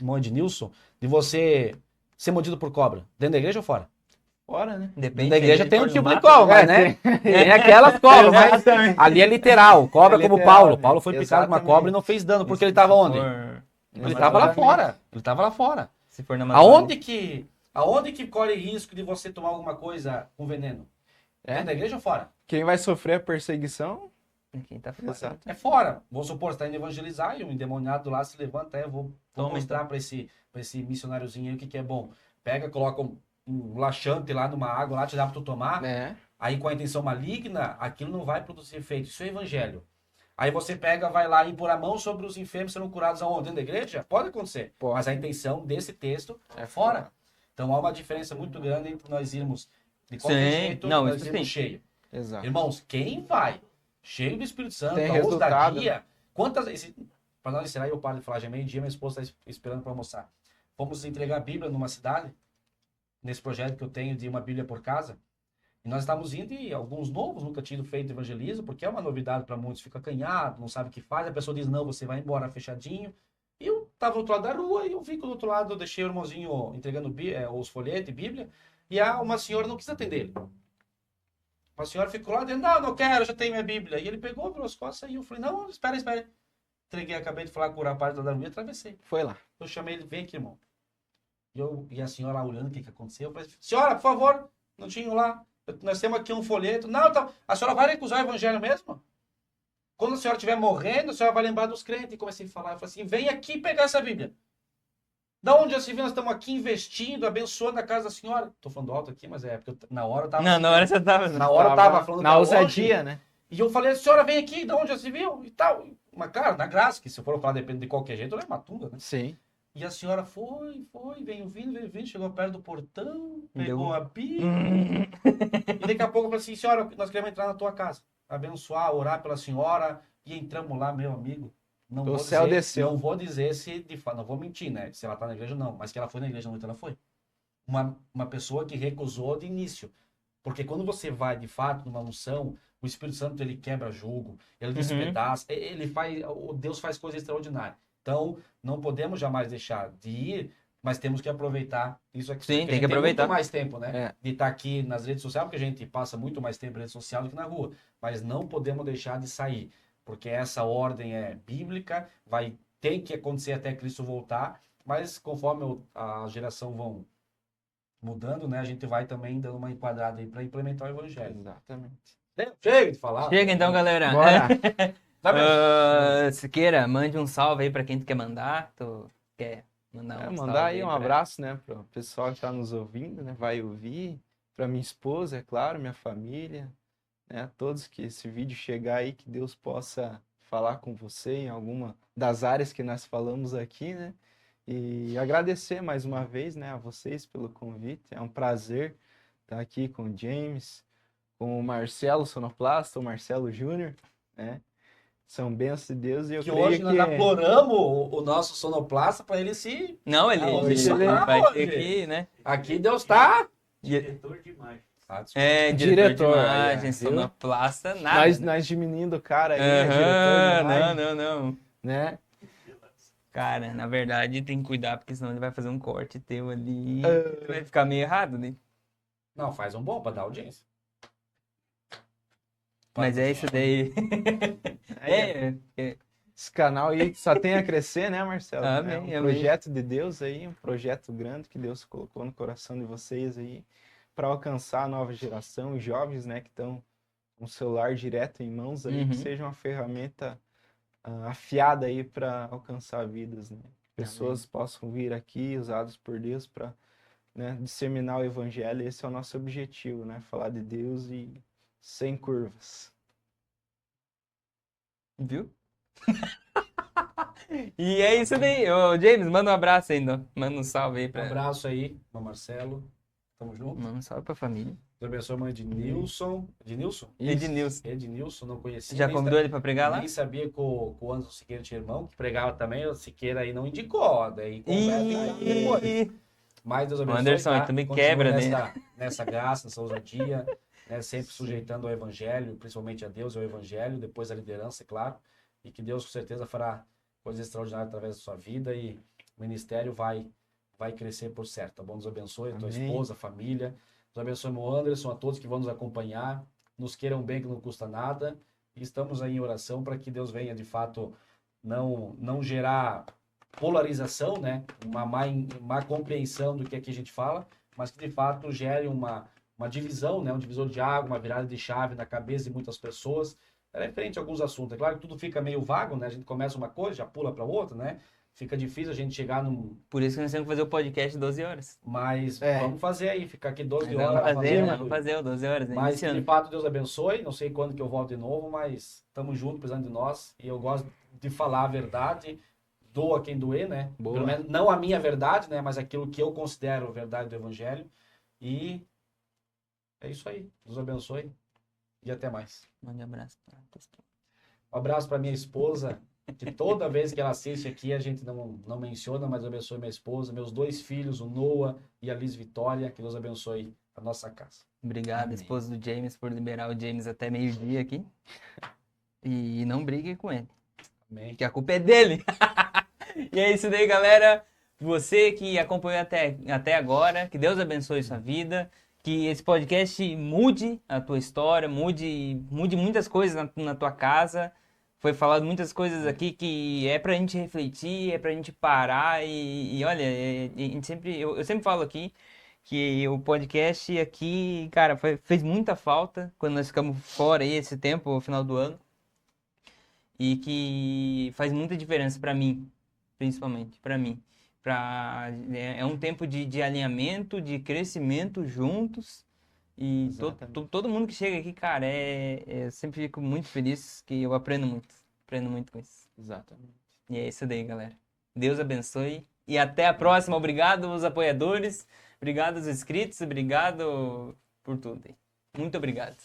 irmão Ednilson, de você ser mordido por cobra? Dentro da igreja ou fora? Fora, né? Depende. Da igreja se tem for um no tipo de mato, cobra, né? Tem aquelas cobras, mas ali é literal. Cobra É como literal, Paulo. né? Paulo foi picado por uma Exatamente. cobra e não fez dano, porque Se ele estava onde? for- Ele estava lá fora. Ele estava lá fora. Se for na Amazônia. Aonde que corre risco de você tomar alguma coisa com veneno? Dentro da igreja ou fora? Quem vai sofrer a perseguição? Quem tá fora. Exato. É fora. Vamos supor, você está indo evangelizar e um endemoniado lá se levanta, vou Toma, mostrar para esse missionáriozinho aí o que é bom. Pega, coloca um laxante lá numa água, lá te dá para tu tomar. Aí com a intenção maligna, aquilo não vai produzir efeito. Isso é evangelho. Aí você pega, vai lá e pôr a mão sobre os enfermos sendo curados aonde? Dentro da igreja? Pode acontecer. Pode. Mas a intenção desse texto é fora. Então há uma diferença muito grande entre nós irmos de qualquer Sim. jeito Não, e nós isso irmos sim. cheio. Exato. Irmãos, quem vai cheio do Espírito Santo, Tem a resultado. ousadia, quantas vezes, para nós encerrar, eu paro de falar, já é meio-dia, minha esposa está esperando para almoçar. Fomos entregar a Bíblia numa cidade, nesse projeto que eu tenho de uma Bíblia por casa, e nós estávamos indo e alguns novos nunca tinham feito evangelismo, porque é uma novidade para muitos, fica acanhado, não sabe o que faz, a pessoa diz, não, você vai embora fechadinho. E eu estava do outro lado da rua e eu vi que do outro lado eu deixei o irmãozinho entregando os folhetos e Bíblia, e uma senhora não quis atender ele. A senhora ficou lá dentro, não quero, já tenho minha Bíblia. E ele pegou pelas costas e eu falei, não, espera. Entreguei, acabei de falar com o rapaz da rua e atravessei. Foi lá. Eu chamei ele, vem aqui, irmão. E a senhora lá olhando o que aconteceu, eu falei, senhora, por favor, não tinha lá, nós temos aqui um folheto. Não, tá, a senhora vai recusar o evangelho mesmo? Quando a senhora estiver morrendo, a senhora vai lembrar dos crentes. E comecei a falar, eu falei assim, vem aqui pegar essa Bíblia. Da onde já se viu, nós estamos aqui investindo, abençoando a casa da senhora. Tô falando alto aqui, mas é porque na hora eu tava... Não, na hora você tava. Na hora eu tava falando na pra ousadia, longe. né? E eu falei, a senhora vem aqui, de onde já se viu? E tal. Mas, claro, na graça, que se eu for falar depende de qualquer jeito, eu levo matunda, né? Sim. E a senhora foi, veio vindo, chegou perto do portão, pegou Deu- a Bíblia. E daqui a pouco eu falei assim, senhora, nós queremos entrar na tua casa. Abençoar, orar pela senhora. E entramos lá, meu amigo. Não O vou céu dizer, desceu. Não vou dizer se, de fato, não vou mentir, né? Se ela tá na igreja ou não. Mas que ela foi na igreja, não, então ela foi. Uma pessoa que recusou de início. Porque quando você vai, de fato, numa unção, o Espírito Santo, ele quebra jugo, ele despedaça, o Deus faz coisas extraordinárias. Então, não podemos jamais deixar de ir, mas temos que aproveitar isso aqui. Sim, porque tem que a gente aproveitar. muito mais tempo, né? É. De estar aqui nas redes sociais, porque a gente passa muito mais tempo na rede social do que na rua. Mas não podemos deixar de sair, porque essa ordem é bíblica, tem que acontecer até Cristo voltar, mas conforme a geração vão mudando, né, a gente vai também dando uma enquadrada aí para implementar o evangelho. Exatamente. Chega de falar. Chega então, galera. Bora. Siqueira, mande um salve aí pra quem tu quer mandar. Tu quer mandar um salve Mandar aí um pra- abraço, né, pro pessoal que está nos ouvindo, né, vai ouvir, para minha esposa, é claro, minha família, né, todos que esse vídeo chegar aí, que Deus possa falar com você em alguma das áreas que nós falamos aqui, né, e agradecer mais uma vez, né, a vocês pelo convite, é um prazer estar aqui com o James, com o Marcelo Sonoplasta, o Marcelo Júnior, né, são bênçãos de Deus e eu Que creio hoje nós imploramos o nosso sonoplasta para ele se... Não, ele hoje ele ele- vai ter hoje. que, né? Aqui Deus está... Diretor de imagem. É, Diretor, de aí, imagem, viu? sonoplasta, nada. né? nós diminuindo o cara aí, é diretor de Aham, imagem, não. né? Cara, na verdade tem que cuidar, porque senão ele vai fazer um corte teu ali. Ah. Vai ficar meio errado, né? Não, faz um bom para dar audiência. Mas é isso daí. Esse canal aí que só tem a crescer, né, Marcelo? Amém, É um amém. projeto de Deus aí, um projeto grande que Deus colocou no coração de vocês aí, para alcançar a nova geração, os jovens, né, que estão com o celular direto em mãos aí, que Uhum. seja uma ferramenta afiada aí para alcançar vidas, né? Pessoas possam vir aqui, usadas por Deus, para, né, disseminar o evangelho. Esse é o nosso objetivo, né? Falar de Deus e sem curvas. Viu? E é isso daí. Ô, James, manda um abraço ainda. Manda um salve aí Um pra. abraço aí, meu Marcelo. Tamo junto. Manda um salve pra família. Deus abençoe a mãe de Nilson. Ednilson? Ednilson. Ednilson, não conhecia. Já nem convidou ele pra pregar lá? Nem sabia que o Anderson Siqueira tinha irmão, que pregava também. O Siqueira aí não indicou, daí conversa depois. Ih, Mas Deus o abençoe. Anderson tá? aí também Continua quebra, né? nessa graça, nessa ousadia, né? Sempre sujeitando ao Evangelho, principalmente a Deus e ao Evangelho, depois a liderança, é claro. E que Deus com certeza fará coisas extraordinárias através da sua vida e o ministério vai crescer por certo, tá bom? Deus abençoe a tua Amém. esposa, a família. Deus abençoe o Anderson, a todos que vão nos acompanhar. Nos queiram bem, que não custa nada. E estamos aí em oração para que Deus venha, de fato, não gerar polarização, né? Uma má compreensão do que aqui a gente fala, mas que, de fato, gere uma divisão, né? Um divisor de água, uma virada de chave na cabeça de muitas pessoas. É referente a alguns assuntos. É claro que tudo fica meio vago, né? A gente começa uma coisa, já pula para outra, né? Fica difícil a gente chegar num... Por isso que nós temos que fazer o podcast 12 horas. Mas vamos fazer aí, ficar aqui 12 Mas horas. vamos fazer o 12 horas, né? Mas que, Iniciando. de fato, Deus abençoe. Não sei quando que eu volto de novo, mas estamos juntos, precisando de nós. E eu gosto de falar a verdade, doa quem doer, né? Boa. Pelo menos não a minha verdade, né? Mas aquilo que eu considero a verdade do Evangelho. E é isso aí. Deus abençoe. E até mais. Mande um abraço pra Um abraço para minha esposa, que toda vez que ela assiste aqui, a gente não menciona, mas Deus abençoe minha esposa, meus 2 filhos, o Noah e a Liz Vitória. Que Deus abençoe a nossa casa. Obrigado, Amém. esposa do James, por liberar o James até meio-dia aqui. E não brigue com ele, Amém. que a culpa é dele. E é isso daí, galera. Você que acompanhou até agora, que Deus abençoe sua vida, que esse podcast mude a tua história, mude muitas coisas na tua casa. Foi falado muitas coisas aqui que é pra gente refletir, é pra gente parar e olha, a gente eu sempre falo aqui que o podcast aqui, cara, fez muita falta quando nós ficamos fora aí esse tempo, no final do ano. E que faz muita diferença pra mim, principalmente, pra mim. É um tempo de alinhamento, de crescimento juntos. E Exatamente. todo mundo que chega aqui, cara, eu sempre fico muito feliz que eu aprendo muito com isso. Exatamente. E é isso daí, galera. Deus abençoe e até a próxima. Obrigado aos apoiadores, obrigado aos inscritos, obrigado por tudo aí. Muito obrigado.